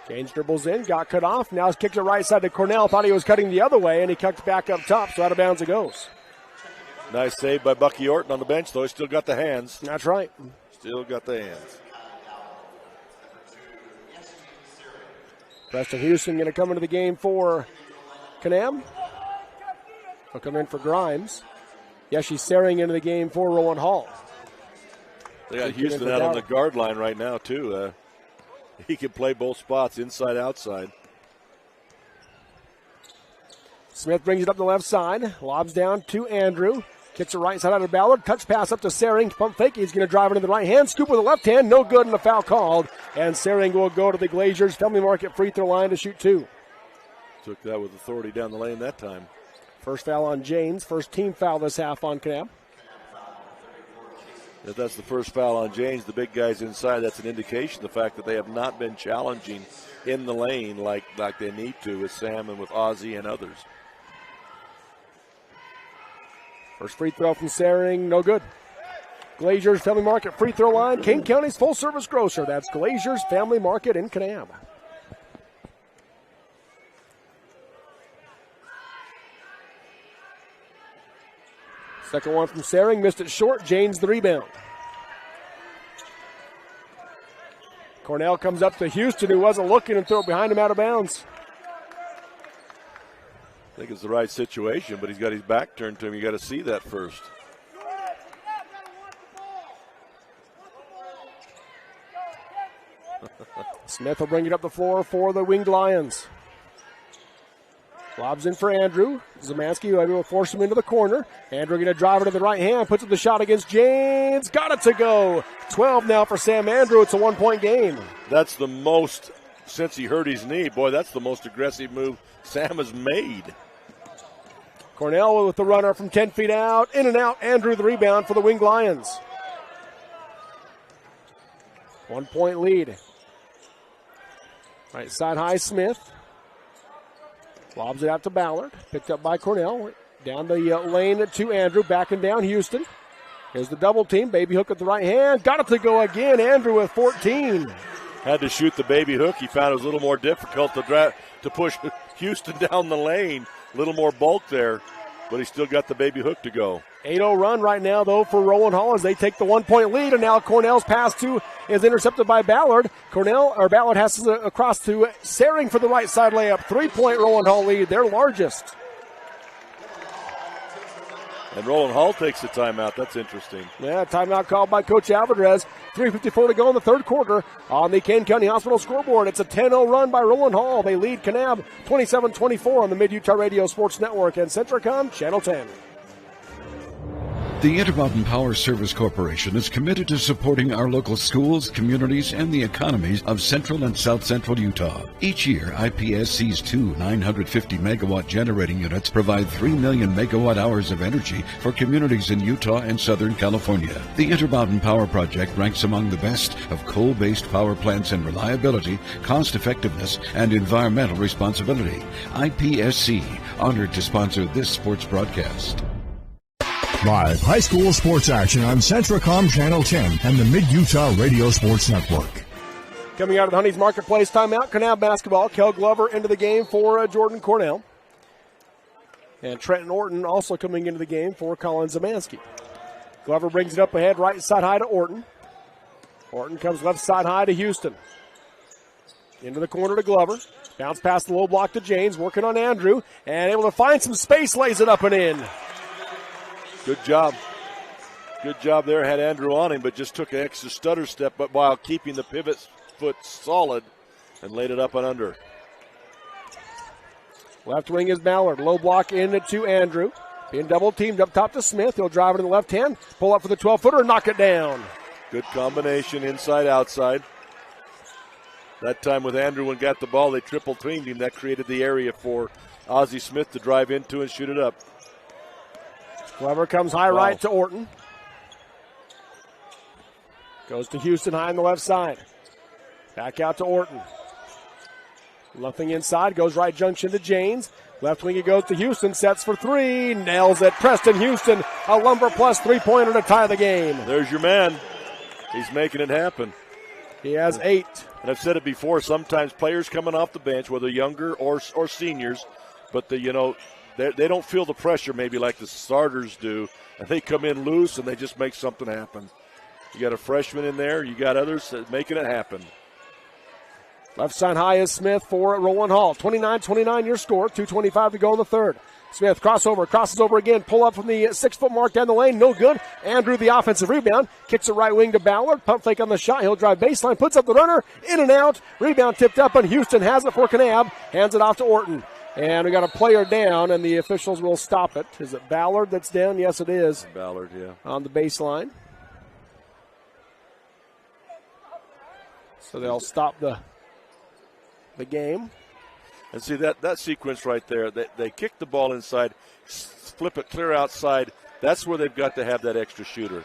James dribbles in, got cut off. Now kicks it right side to Cornell. Thought he was cutting the other way, and he kicked back up top, so out of bounds it goes. Nice save by Bucky Orton on the bench, though. He still got the hands. That's right. Still got the hands. Preston Houston going to come into the game for Kanab. He'll come in for Grimes. Yeshi Sering into the game for Rowland Hall. They got Houston out on the guard line right now, too. He can play both spots, inside, outside. Smith brings it up the left side. Lobs down to Andrew. Kicks it right side out of Ballard. Touch pass up to Sering. Pump fake. He's going to drive into the right hand. Scoop with the left hand. No good, and a foul called. And Sering will go to the Glaziers Family Market free throw line to shoot two. Took that with authority down the lane that time. First foul on James. First team foul this half on Kanab. If that's the first foul on James, the big guy's inside. That's an indication of the fact that they have not been challenging in the lane like they need to with Sam and with Ozzie and others. First free throw from Sering, no good. Glaziers Family Market free throw line. Kane County's full service grocer. That's Glaziers Family Market in Kanab. Second one from Sering, missed it short. James the rebound. Cornell comes up to Houston, who wasn't looking, and throw it behind him out of bounds. I think it's the right situation, but he's got his back turned to him. You got to see that first. Smith will bring it up the floor for the Winged Lions. Lobs in for Andrew. Zemansky will force him into the corner. Andrew going to drive it to the right hand. Puts up the shot against James. Got it to go. 12 now for Sam Andrew. It's a 1-point game. That's the most, since he hurt his knee, boy, that's the most aggressive move Sam has made. Cornell with the runner from 10 feet out. In and out. Andrew the rebound for the Winged Lions. 1-point lead. Right side high, Smith. Lobs it out to Ballard. Picked up by Cornell. Down the lane to Andrew. Backing down Houston. Here's the double team. Baby hook at the right hand. Got it to go again. Andrew with 14. Had to shoot the baby hook. He found it was a little more difficult to push Houston down the lane. A little more bulk there, but he still got the baby hook to go. 8-0 run right now, though, for Rowland Hall as they take the 1-point lead, and now Cornell's pass is intercepted by Ballard. Ballard has to across to Sering for the right side layup. 3-point Rowland Hall lead, their largest. And Rowland Hall takes the timeout. That's interesting. Yeah, timeout called by Coach Alvarez. 3:54 to go in the third quarter on the Kane County Hospital scoreboard. It's a 10-0 run by Rowland Hall. They lead Kanab 27-24 on the Mid-Utah Radio Sports Network and Centricom Channel 10. The Intermountain Power Service Corporation is committed to supporting our local schools, communities, and the economies of central and south central Utah. Each year, IPSC's two 950-megawatt generating units provide 3 million megawatt hours of energy for communities in Utah and Southern California. The Intermountain Power Project ranks among the best of coal-based power plants in reliability, cost-effectiveness, and environmental responsibility. IPSC, honored to sponsor this sports broadcast. Live high school sports action on Centricom Channel 10 and the Mid-Utah Radio Sports Network. Coming out of the Honeys Marketplace timeout, Kanab basketball. Kel Glover into the game for Jordan Cornell. And Trenton Orton also coming into the game for Colin Zemansky. Glover brings it up ahead, right side high to Orton. Orton comes left side high to Houston. Into the corner to Glover. Bounce past the low block to James, working on Andrew. And able to find some space, lays it up and in. Good job. Good job there. Had Andrew on him, but just took an extra stutter step but while keeping the pivot foot solid and laid it up and under. Left wing is Ballard. Low block in to Andrew. Being double teamed up top to Smith. He'll drive it in the left hand. Pull up for the 12-footer and knock it down. Good combination inside, outside. That time with Andrew when got the ball, they triple teamed him. That created the area for Ozzie Smith to drive into and shoot it up. Glover comes high right to Orton. Goes to Houston high on the left side. Back out to Orton. Left wing inside, goes right junction to Janes. Left wing, he goes to Houston, sets for three, nails it. Preston Houston, a Lumber Plus three-pointer to tie the game. There's your man. He's making it happen. He has 8. And I've said it before, sometimes players coming off the bench, whether younger or seniors, but they don't feel the pressure maybe like the starters do, and they come in loose and they just make something happen. You got a freshman in there, you got others making it happen. Left side high is Smith for Rowland Hall. 29-29 your score, 2:25 to go in the third. Smith crosses over again, pull up from the 6-foot mark down the lane, no good. Andrew the offensive rebound, kicks it right wing to Ballard, pump fake on the shot, he'll drive baseline, puts up the runner, in and out, rebound tipped up, and Houston has it for Kanab, hands it off to Orton. And we got a player down, and the officials will stop it. Is it Ballard that's down? Yes, it is. Ballard, yeah. On the baseline. So they'll stop the game. And see that sequence right there, they kick the ball inside, flip it clear outside. That's where they've got to have that extra shooter.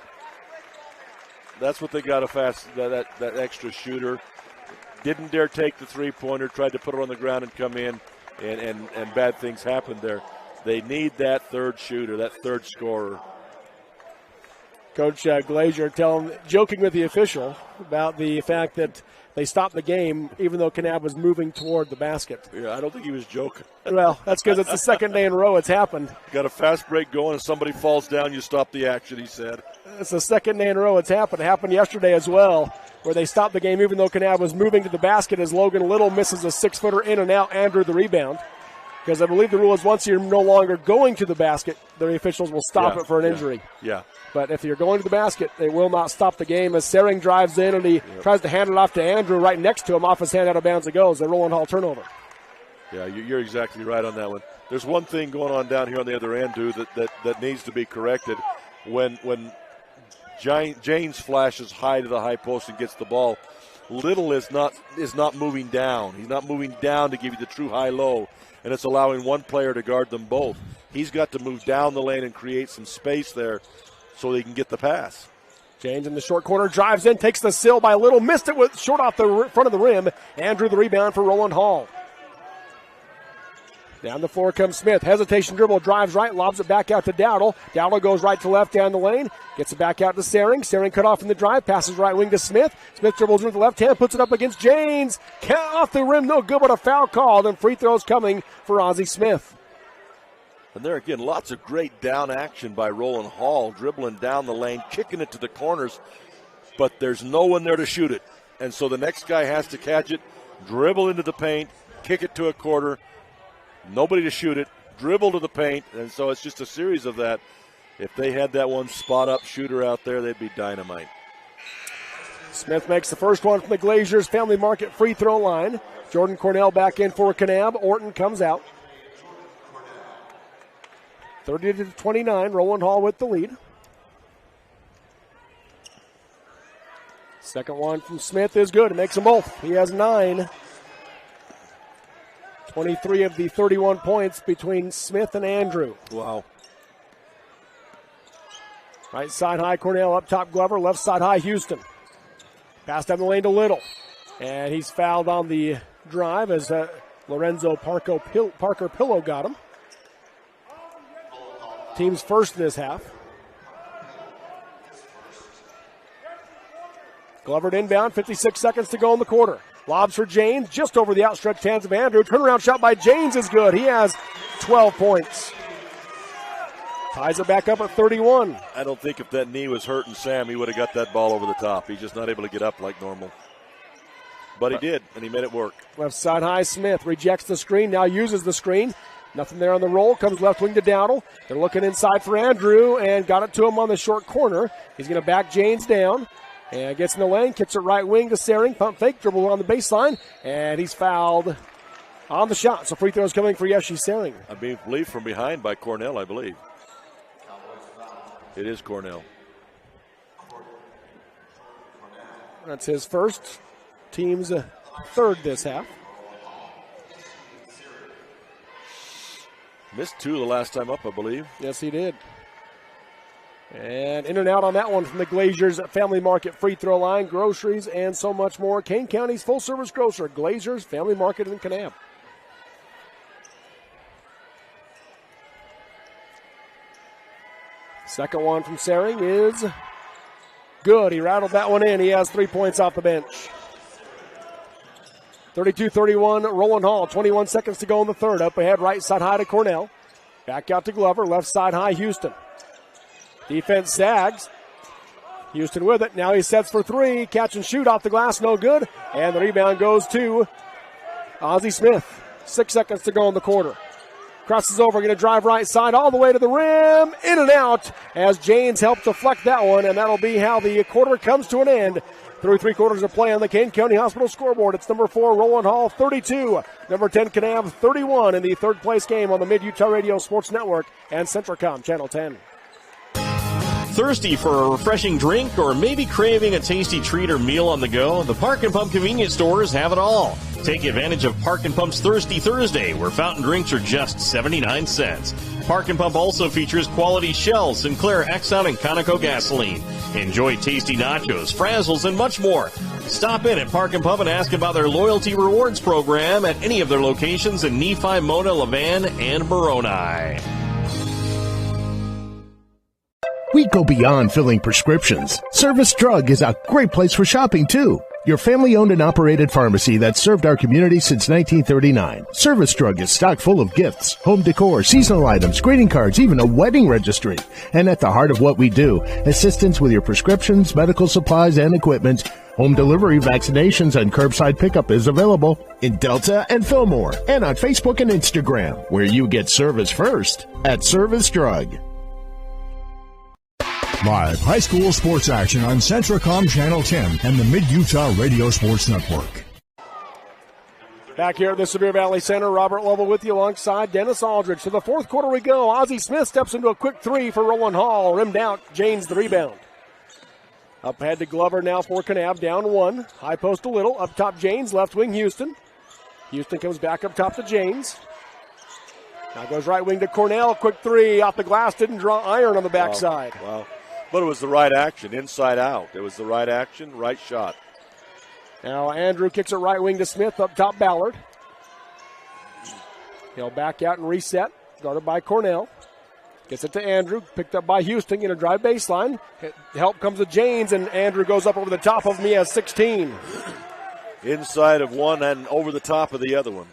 That's what they got that extra shooter. Didn't dare take the three-pointer, tried to put it on the ground and come in, and bad things happened there. They need that third shooter, that third scorer. Coach Glazier joking with the official about the fact that they stopped the game even though Kanab was moving toward the basket. Yeah, I don't think he was joking. Well, that's because it's the second day in a row it's happened. Got a fast break going and somebody falls down, you stop the action, he said. It's the second day in a row it's happened. It happened yesterday as well, where they stopped the game even though Kanab was moving to the basket as Logan Little misses a 6-footer in and out, Andrew the rebound. Because I believe the rule is once you're no longer going to the basket, the officials will stop it for an injury. Yeah. But if you're going to the basket, they will not stop the game as Sering drives in and he tries to hand it off to Andrew right next to him. Off his hand, out of bounds it goes. A Rowland Hall turnover. Yeah, you're exactly right on that one. There's one thing going on down here on the other end, dude, that needs to be corrected. When James flashes high to the high post and gets the ball, Little is not moving down. He's not moving down to give you the true high-low, and it's allowing one player to guard them both. He's got to move down the lane and create some space there so they can get the pass. James in the short corner, drives in, takes the sill by Little, missed it with short off the front of the rim. Andrew the rebound for Rowland Hall. Down the floor comes Smith. Hesitation dribble, drives right, lobs it back out to Dowdle. Dowdle goes right to left down the lane. Gets it back out to Sering. Sering cut off in the drive, passes right wing to Smith. Smith dribbles with the left hand, puts it up against Janes. Off the rim, no good, but a foul called, and free throws coming for Ozzie Smith. And there again, lots of great down action by Rowland Hall, dribbling down the lane, kicking it to the corners, but there's no one there to shoot it. And so the next guy has to catch it, dribble into the paint, kick it to a quarter, nobody to shoot it, dribble to the paint, and so it's just a series of that. If they had that one spot-up shooter out there, they'd be dynamite. Smith makes the first one from the Glazers Family Market free throw line. Jordan Cornell back in for Kanab. Orton comes out. 30-29, Rowland Hall with the lead. Second one from Smith is good. It makes them both. He has 9. 23 of the 31 points between Smith and Andrew. Wow. Right side high, Cornell up top, Glover. Left side high, Houston. Pass down the lane to Little. And he's fouled on the drive as Lorenzo Parker Pillow got him. Team's first this half. Glover inbound, 56 seconds to go in the quarter. Lobs for James, just over the outstretched hands of Andrew. Turnaround shot by James is good. He has 12 points. Ties it back up at 31. I don't think if that knee was hurting Sam, he would have got that ball over the top. He's just not able to get up like normal. But he did, and he made it work. Left side high, Smith rejects the screen, now uses the screen. Nothing there on the roll. Comes left wing to Dowdle. They're looking inside for Andrew and got it to him on the short corner. He's going to back James down and gets in the lane. Kicks it right wing to Sering. Pump fake. Dribble on the baseline. And he's fouled on the shot. So free throws coming for Yeshi Sering. I believe from behind by Cornell, I believe. It is Cornell. That's his first. Team's third this half. Missed 2 the last time up, I believe. Yes, he did. And in and out on that one from the Glazers Family Market free throw line, groceries, and so much more. Kane County's full-service grocer, Glazers Family Market in Kanab. Second one from Sering is good. He rattled that one in. He has 3 points off the bench. 32-31, Rowland Hall. 21 seconds to go in the third. Up ahead, right side high to Cornell. Back out to Glover. Left side high, Houston. Defense sags. Houston with it. Now he sets for 3. Catch and shoot off the glass. No good. And the rebound goes to Ozzie Smith. 6 seconds to go in the quarter. Crosses over. Going to drive right side all the way to the rim. In and out as Janes helped deflect that one. And that'll be how the quarter comes to an end. Through 3 quarters of play on the Kane County Hospital scoreboard. It's number 4, Rowland Hall, 32. Number 10, Kanab, 31 in the third place game on the Mid-Utah Radio Sports Network and Centracom Channel 10. Thirsty for a refreshing drink or maybe craving a tasty treat or meal on the go? The Park and Pump convenience stores have it all. Take advantage of Park and Pump's Thirsty Thursday, where fountain drinks are just 79 cents. Park and Pump also features quality Shell, Sinclair, Exxon, and Conoco gasoline. Enjoy tasty nachos, frazzles, and much more. Stop in at Park and Pump and ask about their loyalty rewards program at any of their locations in Nephi, Mona, Levan, and Moroni. We go beyond filling prescriptions. Service Drug is a great place for shopping, too. Your family-owned and operated pharmacy that served our community since 1939. Service Drug is stocked full of gifts, home decor, seasonal items, greeting cards, even a wedding registry. And at the heart of what we do, assistance with your prescriptions, medical supplies, and equipment. Home delivery, vaccinations, and curbside pickup is available in Delta and Fillmore, and on Facebook and Instagram, where you get service first at Service Drug. Live high school sports action on Centracom Channel 10 and the Mid-Utah Radio Sports Network. Back here at the Sevier Valley Center, Robert Lovell with you alongside Dennis Aldridge. To the fourth quarter we go. Ozzie Smith steps into a quick 3 for Rowland Hall. Rimmed out. Janes the rebound. Up ahead to Glover now for Kanab. Down 1. High post to Little. Up top Janes. Left wing Houston. Houston comes back up top to Janes. Now goes right wing to Cornell. Quick 3 off the glass. Didn't draw iron on the backside. Wow. But it was the right action, inside out. It was the right action, right shot. Now Andrew kicks it right wing to Smith, up top Ballard. He'll back out and reset, guarded by Cornell. Gets it to Andrew, picked up by Houston, going to drive baseline. Help comes to Janes, and Andrew goes up over the top of him. He has 16. Inside of one and over the top of the other one.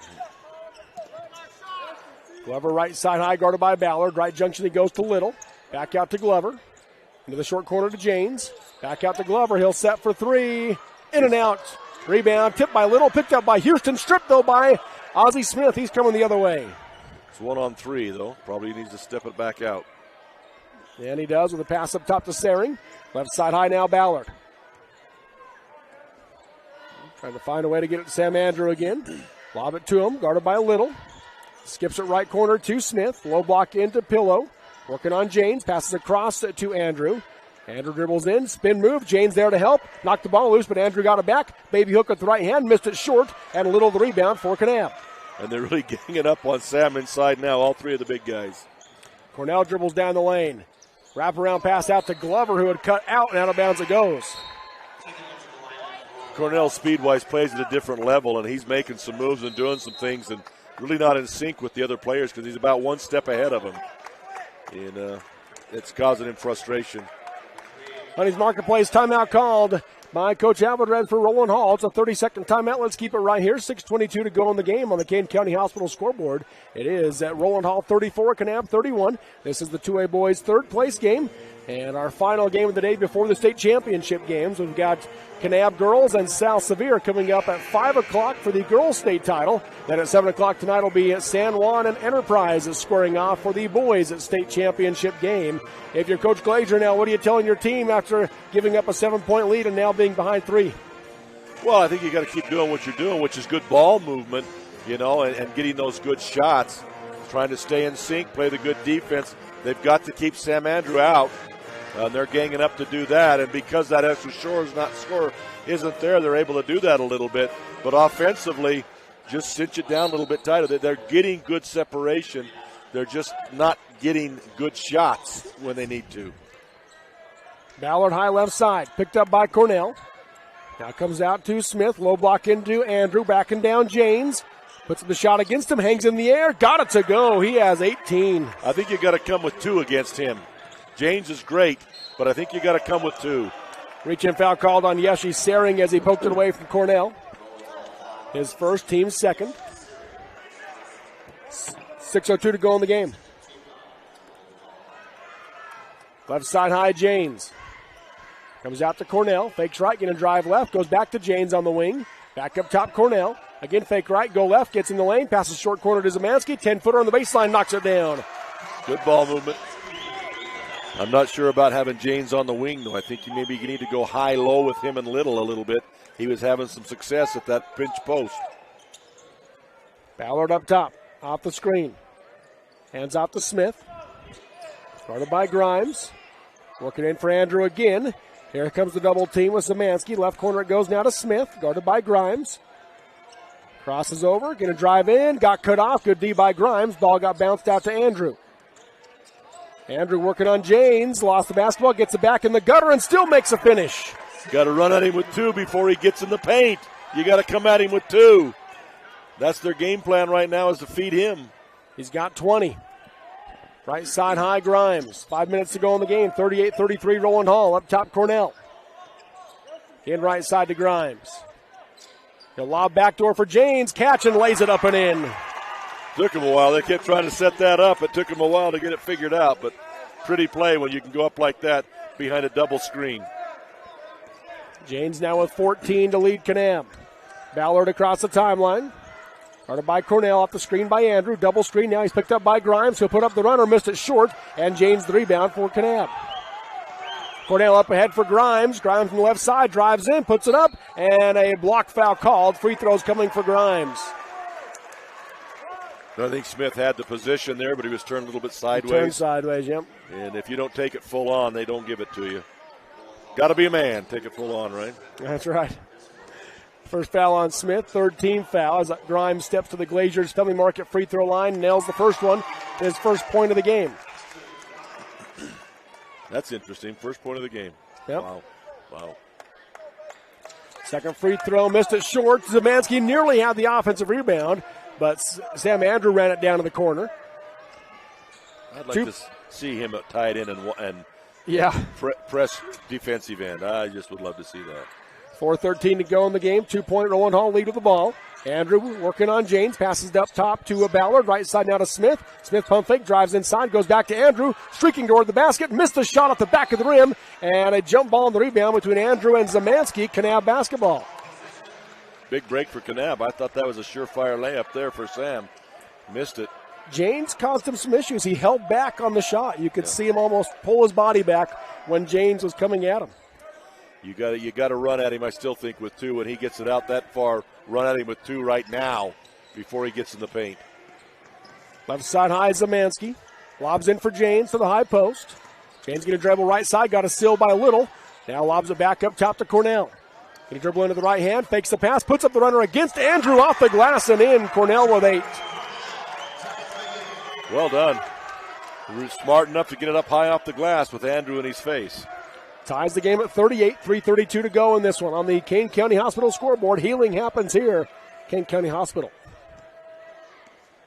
Glover right side high, guarded by Ballard. Right junction, he goes to Little. Back out to Glover. Into the short corner to Janes. Back out to Glover. He'll set for 3. In and out. Rebound. Tipped by Little. Picked up by Houston. Stripped, though, by Ozzie Smith. He's coming the other way. It's 1-on-3, though. Probably needs to step it back out. And he does with a pass up top to Sering. Left side high now, Ballard. Trying to find a way to get it to Sam Andrew again. Lob it to him. Guarded by Little. Skips it right corner to Smith. Low block into Pillow. Working on Janes, passes across to Andrew. Andrew dribbles in, spin move. Janes there to help. Knocked the ball loose, but Andrew got it back. Baby hook with the right hand, missed it short, and a little the rebound for Kanab. And they're really ganging up on Sam inside now, all 3 of the big guys. Cornell dribbles down the lane. Wraparound pass out to Glover, who had cut out, and out of bounds it goes. Cornell speed-wise plays at a different level, and he's making some moves and doing some things and really not in sync with the other players because he's about 1 step ahead of them. And it's causing him frustration. Honey's Marketplace timeout called by Coach Alvarez for Rowland Hall. It's a 30-second timeout. Let's keep it right here. 6:22 to go in the game on the Kane County Hospital scoreboard. It is at Rowland Hall 34, Kanab 31. This is the 2A boys' third place game and our final game of the day before the state championship games. We've got Kanab girls and South Sevier coming up at 5 o'clock for the girls' state title. Then at 7 o'clock tonight will be San Juan and Enterprise squaring off for the boys' state championship game. If you're Coach Glazier now, what are you telling your team after giving up a 7-point lead and now being behind 3? Well, I think you got to keep doing what you're doing, which is good ball movement, and getting those good shots, trying to stay in sync, play the good defense. They've got to keep Sam Andrew out. They're ganging up to do that, and because that extra score isn't there, they're able to do that a little bit. But offensively, just cinch it down a little bit tighter. They're getting good separation They're just not getting good shots when they need to. Ballard high left side, picked up by Cornell. Now comes out to Smith, low block into Andrew, backing down Janes. Puts the shot against him, hangs in the air, got it to go. He has 18. I think you got to come with 2 against him. James is great, but I think you got to come with 2. Reach-in foul called on Yeshi Sering as he poked it away from Cornell. His first, team's second. 6:02 to go in the game. Left side high, Janes. Comes out to Cornell, fakes right, going to drive left, goes back to Janes on the wing. Back up top, Cornell. Again, fake right, go left, gets in the lane, passes short corner to Zemansky. 10-footer on the baseline, knocks it down. Good ball movement. I'm not sure about having James on the wing, though. I think you need to go high-low with him and Little a little bit. He was having some success at that pinch post. Ballard up top, off the screen. Hands off to Smith. Started by Grimes. Working in for Andrew again. Here comes the double team with Zemansky. Left corner it goes now to Smith, guarded by Grimes. Crosses over, going to drive in, got cut off. Good D by Grimes. Ball got bounced out to Andrew. Andrew working on Janes, lost the basketball, gets it back in the gutter and still makes a finish. Got to run at him with 2 before he gets in the paint. You got to come at him with 2. That's their game plan right now, is to feed him. He's got 20. Right side high, Grimes. 5 minutes to go in the game. 38-33, Rowland Hall. Up top, Cornell. In right side to Grimes. He'll lob backdoor for Janes. Catch and lays it up and in. Took him a while. They kept trying to set that up. It took him a while to get it figured out, but pretty play when you can go up like that behind a double screen. Janes now with 14 to lead Kanab. Ballard across the timeline. Guarded by Cornell, off the screen by Andrew. Double screen, now he's picked up by Grimes. He'll put up the runner, missed it short, and James the rebound for Kanab. Cornell up ahead for Grimes. Grimes on the left side, drives in, puts it up, and a block foul called. Free throws coming for Grimes. I think Smith had the position there, but he was turned a little bit sideways. Turned sideways, yep. And if you don't take it full on, they don't give it to you. Got to be a man, take it full on, right? That's right. First foul on Smith, third team foul as Grimes steps to the Glazers Family Market free throw line, nails the first one, his first point of the game. That's interesting, first point of the game. Yep. Wow. Second free throw, missed it short. Zemansky nearly had the offensive rebound, but Sam Andrew ran it down to the corner. I'd like to see him tied in and press defensive end. I just would love to see that. 4:13 to go in the game. 2-point Rowland Hall lead with the ball. Andrew working on James. Passes it up top to Ballard. Right side now to Smith. Smith pump fake. Drives inside. Goes back to Andrew. Streaking toward the basket. Missed the shot at the back of the rim. And a jump ball on the rebound between Andrew and Zemansky. Kanab basketball. Big break for Kanab. I thought that was a surefire layup there for Sam. Missed it. James caused him some issues. He held back on the shot. You could see him almost pull his body back when James was coming at him. You got to run at him, I still think, with 2. When he gets it out that far, run at him with 2 right now before he gets in the paint. Left side high, Zemansky. Lobs in for James to the high post. James going to dribble right side, got a steal by Little. Now lobs it back up top to Cornell. Going to dribble into the right hand, fakes the pass, puts up the runner against Andrew off the glass and in. Cornell with 8. Well done. Smart enough to get it up high off the glass with Andrew in his face. Ties the game at 38, 3:32 to go in this one. On the Kane County Hospital scoreboard, healing happens here. Kane County Hospital.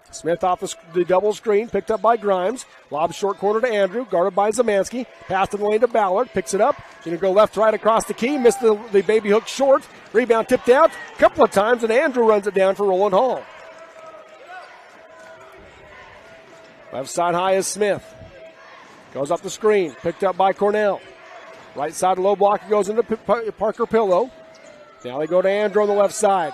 Smith off the double screen, picked up by Grimes. Lob short corner to Andrew, guarded by Zemansky. Pass to the lane to Ballard, picks it up. Going to go left, right across the key. Missed the baby hook short. Rebound tipped out a couple of times, and Andrew runs it down for Rowland Hall. Left side high is Smith. Goes up the screen, picked up by Cornell. Right side low block goes into Parker Pillow. Now they go to Andrew on the left side.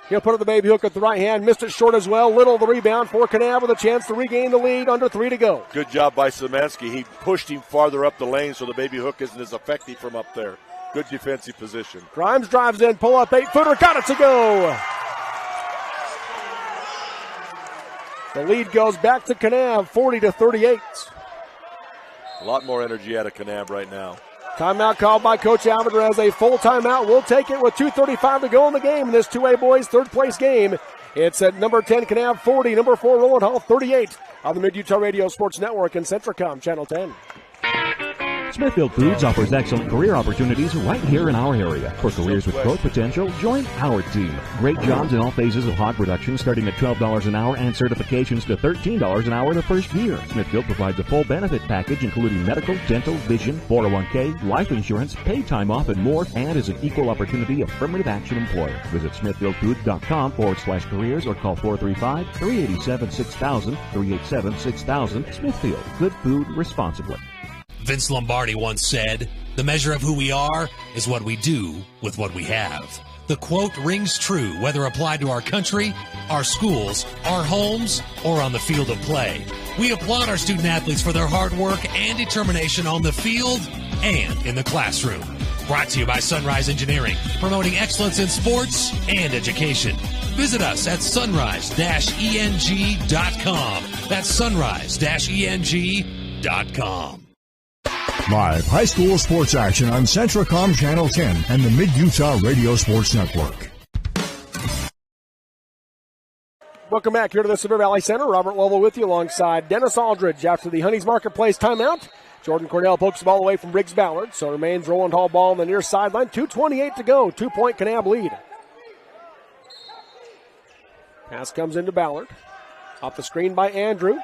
He'll put up the baby hook at the right hand. Missed it short as well. Little the rebound for Kanab with a chance to regain the lead. Under 3 to go. Good job by Zemansky. He pushed him farther up the lane so the baby hook isn't as effective from up there. Good defensive position. Grimes drives in. Pull up 8-footer. Got it to go. The lead goes back to Kanab, 40-38. A lot more energy out of Kanab right now. Timeout called by Coach Alvarez. A full timeout. We'll take it with 2:35 to go in the game in this 2A boys third place game. It's at number 10 Kanab 40, number 4 Rowland Hall 38. on the Mid-Utah Radio Sports Network and Centricom Channel 10. Smithfield Foods offers excellent career opportunities right here in our area. For careers with growth potential, join our team. Great jobs in all phases of hog production starting at $12 an hour and certifications to $13 an hour the first year. Smithfield provides a full benefit package including medical, dental, vision, 401k, life insurance, paid time off, and more, and is an equal opportunity affirmative action employer. Visit smithfieldfoods.com/careers or call 435-387-6000, 387-6000. Smithfield, good food responsibly. Vince Lombardi once said, "The measure of who we are is what we do with what we have." The quote rings true whether applied to our country, our schools, our homes, or on the field of play. We applaud our student athletes for their hard work and determination on the field and in the classroom. Brought to you by Sunrise Engineering, promoting excellence in sports and education. Visit us at sunrise-eng.com. That's sunrise-eng.com. Live high school sports action on Centricom Channel 10 and the Mid-Utah Radio Sports Network. Welcome back here to the Severe Valley Center. Robert Lovell with you alongside Dennis Aldridge after the Honeys Marketplace timeout. Jordan Cornell pokes the ball away from Briggs Ballard, so remains Rowland Hall ball on the near sideline. 2:28 to go. 2-point Kanab lead. Pass comes into Ballard. Off the screen by Andrew.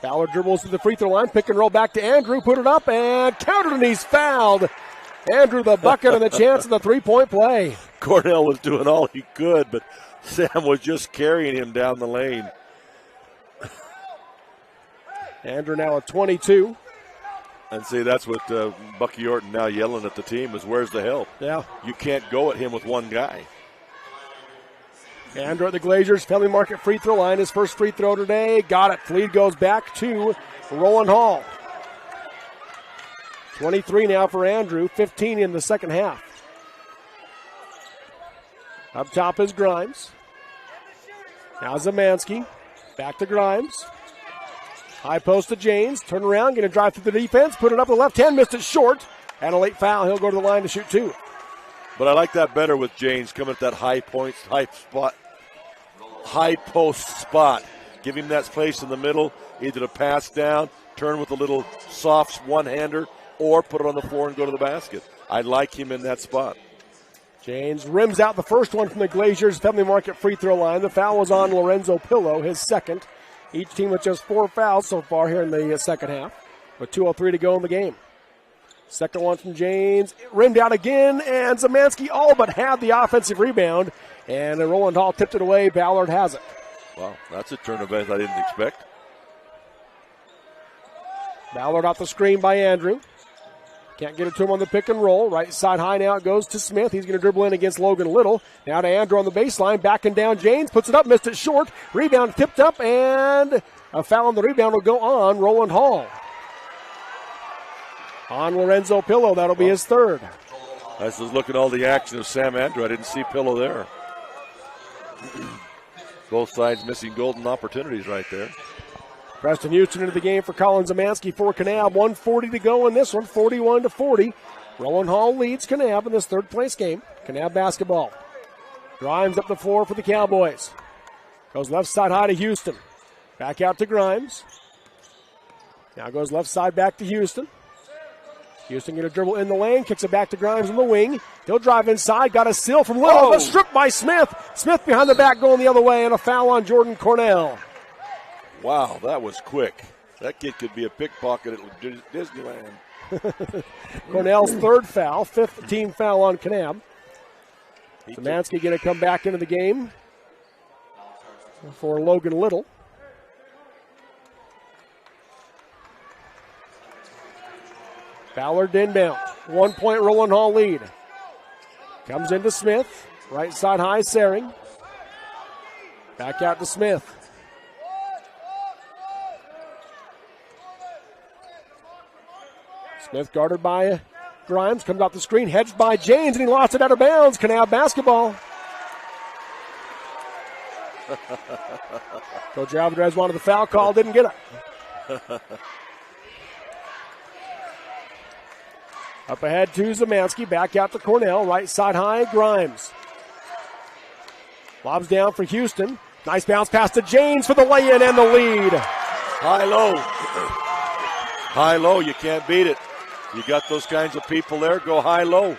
Ballard dribbles to the free throw line. Pick and roll back to Andrew. Put it up and countered, and he's fouled. Andrew the bucket and the chance of the three-point play. Cornell was doing all he could, but Sam was just carrying him down the lane. Andrew now at 22. And see, that's what Bucky Orton now yelling at the team is, where's the help? Yeah. You can't go at him with one guy. Andrew at the Glaziers Family Market free throw line. His first free throw today. Got it. Lead goes back to Rowland Hall. 23 now for Andrew. 15 in the second half. Up top is Grimes. Now Zemansky. Back to Grimes. High post to James. Turn around. Going to drive through the defense. Put it up with the left hand. Missed it short. And a late foul. He'll go to the line to shoot two. But I like that better with James coming at that high post spot. Give him that space in the middle, either to pass down, turn with a little soft one-hander, or put it on the floor and go to the basket. I like him in that spot. James rims out the first one from the Glaziers Family Market free throw line. The foul was on Lorenzo Pillow, his second. Each team with just 4 fouls so far here in the second half, with 2:03 to go in the game. Second one from James, rimmed out again, and Zemansky all but had the offensive rebound. And Rowland Hall tipped it away. Ballard has it. Wow, that's a turn of events I didn't expect. Ballard off the screen by Andrew. Can't get it to him on the pick and roll. Right side high now it goes to Smith. He's going to dribble in against Logan Little. Now to Andrew on the baseline. Backing down James. Puts it up. Missed it short. Rebound tipped up. And a foul on the rebound will go on Rowland Hall. On Lorenzo Pillow. That'll be his third. I was looking at all the action of Sam Andrew. I didn't see Pillow there. Both sides missing golden opportunities right there. Preston Houston into the game for Colin Zemansky for Kanab. 1:40 to go in this one, 41-40. Rowland Hall leads Kanab in this third place game. Kanab basketball. Grimes up the floor for the Cowboys. Goes left side high to Houston. Back out to Grimes. Now goes left side back to Houston. Houston going to dribble in the lane, kicks it back to Grimes on the wing. He'll drive inside, got a steal from Little, but stripped by Smith. Smith behind the back going the other way, and a foul on Jordan Cornell. Wow, that was quick. That kid could be a pickpocket at Disneyland. Cornell's third foul, fifth team foul on Kanab. Zemansky going to come back into the game for Logan Little. Ballard inbound. 1 point Rowland Hall lead. Comes into Smith. Right side high, Saring. Back out to Smith. Smith guarded by Grimes. Comes off the screen. Hedged by James, and he lost it out of bounds. Kanab basketball. Coach Alvarez wanted the foul call. Didn't get it. Up ahead to Zemansky, back out to Cornell, right side high, Grimes. Lobs down for Houston. Nice bounce pass to James for the lay-in and the lead. High-low. High-low, you can't beat it. You got those kinds of people there, go high-low.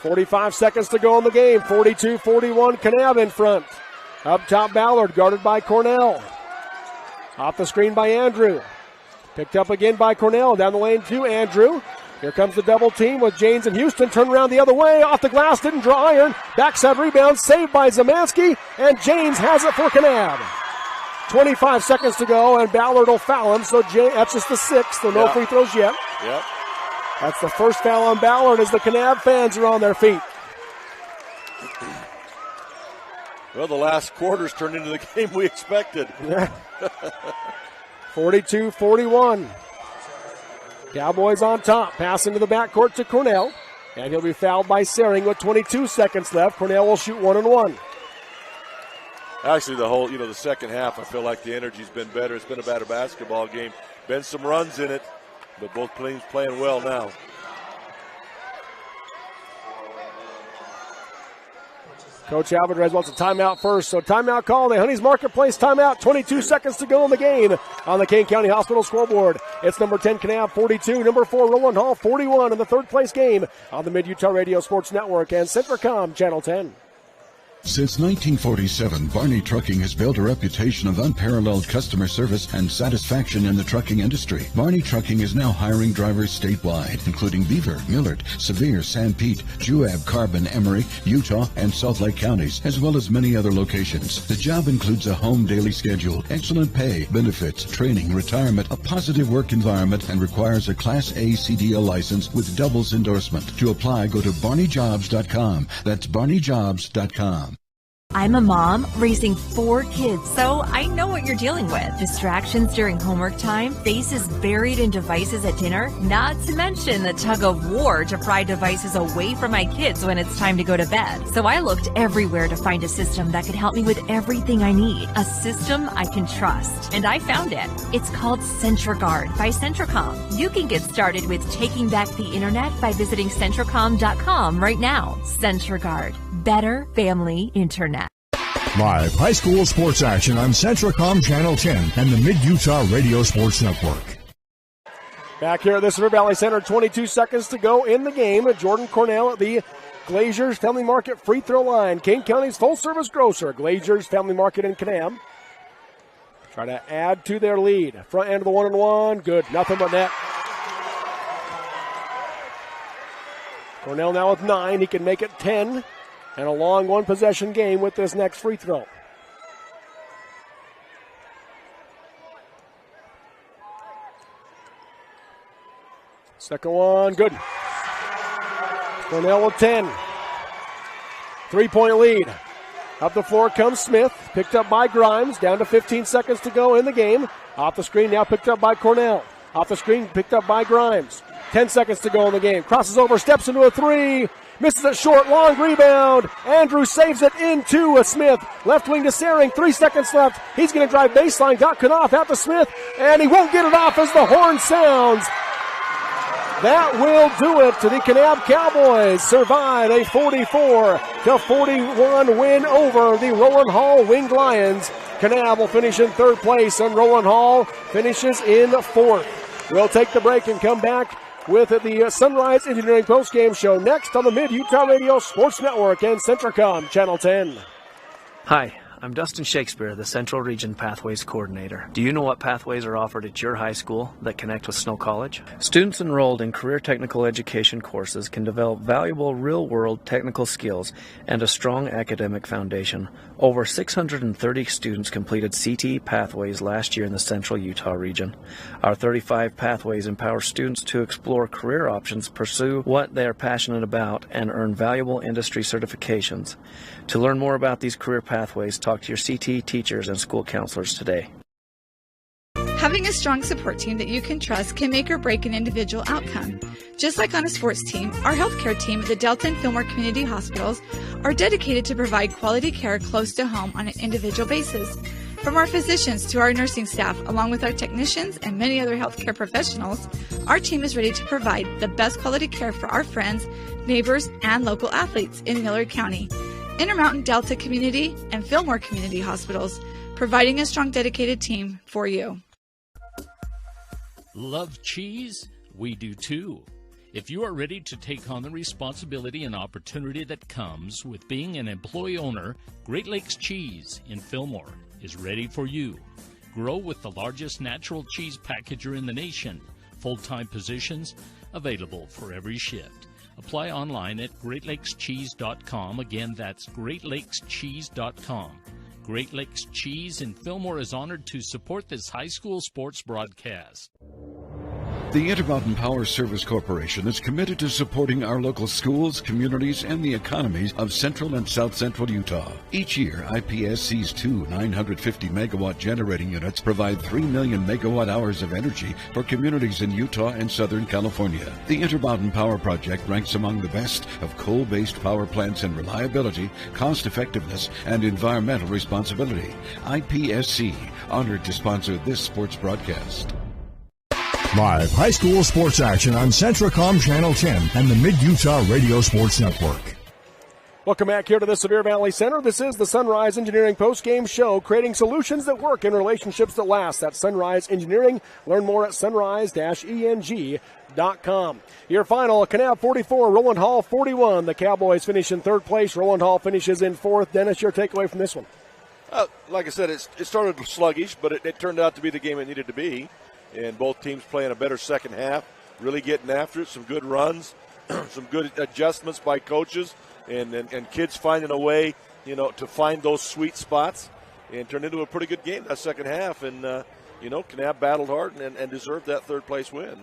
45 seconds to go in the game. 42-41, Kanab in front. Up top, Ballard, guarded by Cornell. Off the screen by Andrew. Picked up again by Cornell. Down the lane to Andrew. Here comes the double team with James and Houston. Turn around the other way. Off the glass, didn't draw iron. Backside rebound, saved by Zamansky. And James has it for Kanab. 25 seconds to go, and Ballard will foul him. So that's just the sixth, so no free throws yet. Yep. That's the first foul on Ballard as the Kanab fans are on their feet. Well, the last quarter's turned into the game we expected. 42-41. Cowboys on top. Pass into the backcourt to Cornell. And he'll be fouled by Sering with 22 seconds left. Cornell will shoot 1-1. Actually, the second half, I feel like the energy's been better. It's been a better basketball game. Been some runs in it, but both teams playing well now. Coach Alvarez wants a timeout first, so timeout call. The Honeys Marketplace timeout. 22 seconds to go in the game on the Kane County Hospital scoreboard. It's number 10 Kanab 42, number 4 Rowland Hall 41 in the third place game on the Mid-Utah Radio Sports Network and Centricom Channel 10. Since 1947, Barney Trucking has built a reputation of unparalleled customer service and satisfaction in the trucking industry. Barney Trucking is now hiring drivers statewide, including Beaver, Millard, Sevier, San Pete, Juab, Carbon, Emery, Utah, and Salt Lake counties, as well as many other locations. The job includes a home daily schedule, excellent pay, benefits, training, retirement, a positive work environment, and requires a Class A CDL license with doubles endorsement. To apply, go to barneyjobs.com. That's barneyjobs.com. I'm a mom raising 4 kids, so I know what you're dealing with. Distractions during homework time, faces buried in devices at dinner, not to mention the tug of war to pry devices away from my kids when it's time to go to bed. So I looked everywhere to find a system that could help me with everything I need. A system I can trust. And I found it. It's called CentraGuard by Centricom. You can get started with taking back the internet by visiting Centricom.com right now. CentraGuard. Better family internet. Live high school sports action on Centricom Channel 10 and the Mid-Utah Radio Sports Network. Back here at this River Valley Center, 22 seconds to go in the game. Jordan Cornell at the Glazers Family Market free throw line. Kane County's full-service grocer, Glazers Family Market in Kanab. Try to add to their lead. Front end of the 1-and-1. Good. Nothing but net. Cornell now with 9. He can make it 10. And a long one-possession game with this next free throw. Second one, good. Cornell with 10. 3-point lead. Up the floor comes Smith, picked up by Grimes, down to 15 seconds to go in the game. Off the screen, now picked up by Cornell. Off the screen, picked up by Grimes. 10 seconds to go in the game. Crosses over, steps into a 3. Misses it short, long rebound. Andrew saves it into Smith. Left wing to Sering, 3 seconds left. He's going to drive baseline, got Kanab out to Smith, and he won't get it off as the horn sounds. That will do it to the Kanab Cowboys. Survive a 44-41 win over the Rowland Hall Winged Lions. Kanab will finish in third place, and Rowland Hall finishes in fourth. We'll take the break and come back with the Sunrise Engineering postgame show next on the Mid-Utah Radio Sports Network and Centricom Channel 10. Hi, I'm Dustin Shakespeare, the Central Region Pathways Coordinator. Do you know what pathways are offered at your high school that connect with Snow College? Students enrolled in career technical education courses can develop valuable real-world technical skills and a strong academic foundation. Over 630 students completed CTE pathways last year in the Central Utah region. Our 35 pathways empower students to explore career options, pursue what they are passionate about, and earn valuable industry certifications. To learn more about these career pathways, talk to your CTE teachers and school counselors today. Having a strong support team that you can trust can make or break an individual outcome. Just like on a sports team, our healthcare team at the Delta and Fillmore Community Hospitals are dedicated to provide quality care close to home on an individual basis. From our physicians to our nursing staff, along with our technicians and many other healthcare professionals, our team is ready to provide the best quality care for our friends, neighbors, and local athletes in Millard County. Intermountain Delta Community and Fillmore Community Hospitals, providing a strong, dedicated team for you. Love cheese? We do too. If you are ready to take on the responsibility and opportunity that comes with being an employee owner, Great Lakes Cheese in Fillmore is ready for you. Grow with the largest natural cheese packager in the nation. Full-time positions available for every shift. Apply online at greatlakescheese.com. Again, that's greatlakescheese.com. Great Lakes Cheese in Fillmore is honored to support this high school sports broadcast. The Intermountain Power Service Corporation is committed to supporting our local schools, communities, and the economies of central and south central Utah. Each year, IPSC's two 950-megawatt generating units provide 3 million megawatt hours of energy for communities in Utah and Southern California. The Intermountain Power Project ranks among the best of coal-based power plants in reliability, cost-effectiveness, and environmental responsibility. IPSC, honored to sponsor this sports broadcast. Live high school sports action on Centracom Channel 10 and the Mid-Utah Radio Sports Network. Welcome back here to the Sevier Valley Center. This is the Sunrise Engineering postgame show, creating solutions that work in relationships that last. That's Sunrise Engineering. Learn more at sunrise-eng.com. Your final, Kanab 44, Rowland Hall 41. The Cowboys finish in third place. Rowland Hall finishes in fourth. Dennis, your takeaway from this one? Like I said, it started sluggish, but it turned out to be the game it needed to be. And both teams playing a better second half, really getting after it, some good runs, some good adjustments by coaches, and kids finding a way, to find those sweet spots and turned into a pretty good game that second half. And, Kanab battled hard and deserved that third-place win.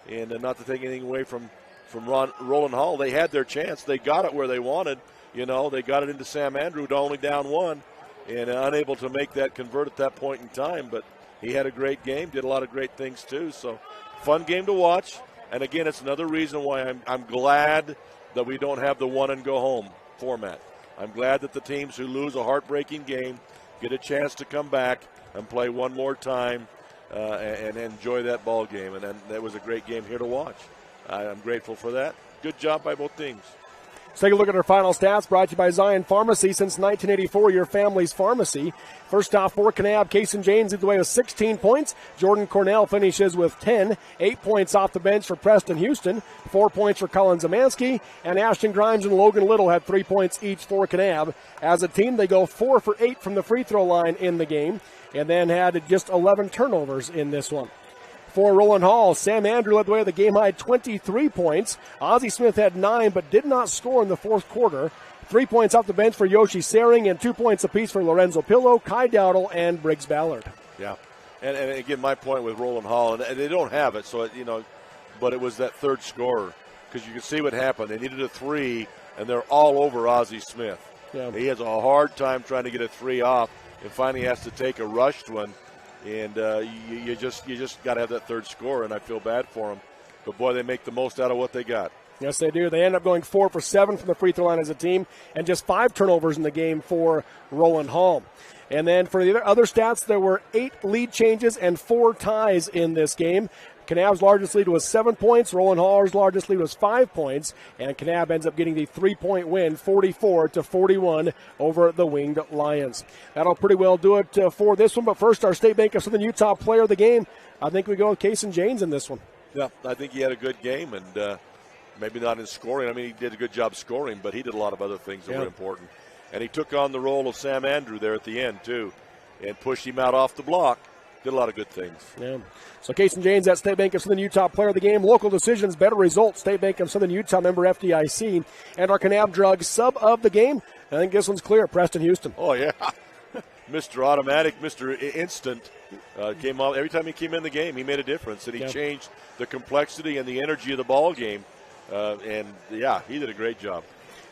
And not to take anything away from Rowland Hall, they had their chance. They got it where they wanted. They got it into Sam Andrew, only down one, and unable to make that convert at that point in time. But he had a great game, did a lot of great things too. So, fun game to watch. And again, it's another reason why I'm glad that we don't have the one-and-go-home format. I'm glad that the teams who lose a heartbreaking game get a chance to come back and play one more time and enjoy that ball game. And that was a great game here to watch. I'm grateful for that. Good job by both teams. Let's take a look at our final stats, brought to you by Zion Pharmacy. Since 1984, your family's pharmacy. First off for Kanab, Kason James leads the way with 16 points. Jordan Cornell finishes with 10. 8 points off the bench for Preston Houston. 4 points for Colin Zamansky. And Ashton Grimes and Logan Little had 3 points each for Kanab. As a team, they go 4 for 8 from the free throw line in the game, and then had just 11 turnovers in this one. For Rowland Hall, Sam Andrew led the way with a game-high 23 points. Ozzie Smith had 9 but did not score in the fourth quarter. 3 points off the bench for Yoshi Sering and 2 points apiece for Lorenzo Pillow, Kai Dowdle, and Briggs Ballard. Yeah, and again, my point with Rowland Hall, and they don't have it, so, but it was that third scorer because you can see what happened. They needed a 3, and they're all over Ozzie Smith. Yeah. He has a hard time trying to get a 3 off and finally has to take a rushed one. And you just got to have that third score, and I feel bad for them. But, boy, they make the most out of what they got. Yes, they do. They end up going 4 for 7 from the free throw line as a team, and just 5 turnovers in the game for Rowland Hall. And then for the other stats, there were 8 lead changes and 4 ties in this game. Kanab's largest lead was 7 points. Rowland Hall's largest lead was 5 points. And Kanab ends up getting the 3-point win, 44-41 over the Winged Lions. That'll pretty well do it for this one. But first, our State Bank of Southern Utah player of the game. I think we go with Kason James in this one. Yeah, I think he had a good game, and maybe not in scoring. I mean, he did a good job scoring, but he did a lot of other things that were important. And he took on the role of Sam Andrew there at the end, too, and pushed him out off the block. Did a lot of good things. Yeah. So Kason James, that State Bank of Southern Utah player of the game. Local decisions, better results. State Bank of Southern Utah member FDIC. And our Kanab Drug sub of the game. I think this one's clear. Preston Houston. Oh, yeah. Mr. Automatic, Mr. Instant came out. Every time he came in the game, he made a difference. And he changed the complexity and the energy of the ball game. He did a great job.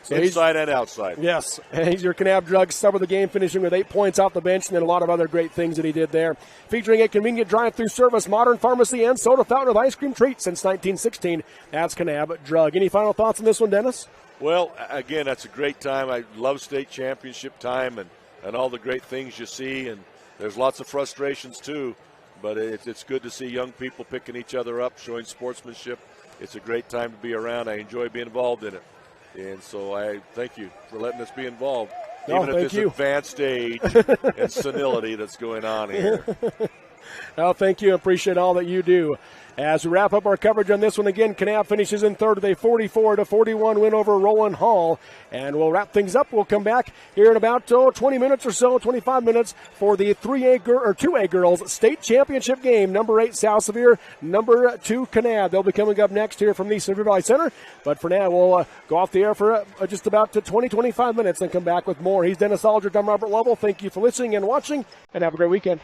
So inside and outside. Yes, and he's your Kanab Drug sub of the game, finishing with 8 points off the bench, and then a lot of other great things that he did there. Featuring a convenient drive-through service, modern pharmacy, and soda fountain with ice cream treats since 1916. That's Kanab Drug. Any final thoughts on this one, Dennis? Well, again, that's a great time. I love state championship time and all the great things you see, and there's lots of frustrations too, but it's good to see young people picking each other up, showing sportsmanship. It's a great time to be around. I enjoy being involved in it. And so I thank you for letting us be involved. even if thank it's you. advanced age and senility that's going on here. Oh, thank you. Appreciate all that you do. As we wrap up our coverage on this one again, Kanab finishes in third with a 44-41 win over Rowland Hall. And we'll wrap things up. We'll come back here in about 20 minutes or so, 25 minutes for the 2A girls state championship game. Number 8 South Sevier, number 2 Kanab. They'll be coming up next here from the Sevier Valley Center. But for now, we'll go off the air for just about 20-25 minutes and come back with more. He's Dennis Aldridge. I'm Robert Lovell. Thank you for listening and watching, and have a great weekend.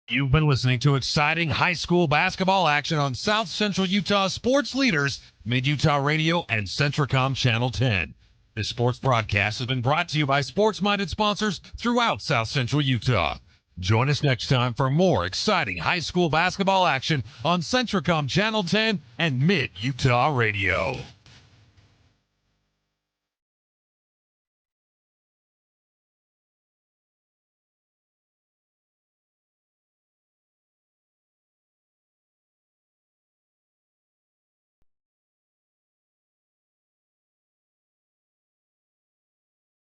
You've been listening to exciting high school basketball action on South Central Utah sports leaders, Mid-Utah Radio and Centricom Channel 10. This sports broadcast has been brought to you by sports-minded sponsors throughout South Central Utah. Join us next time for more exciting high school basketball action on Centricom Channel 10 and Mid-Utah Radio.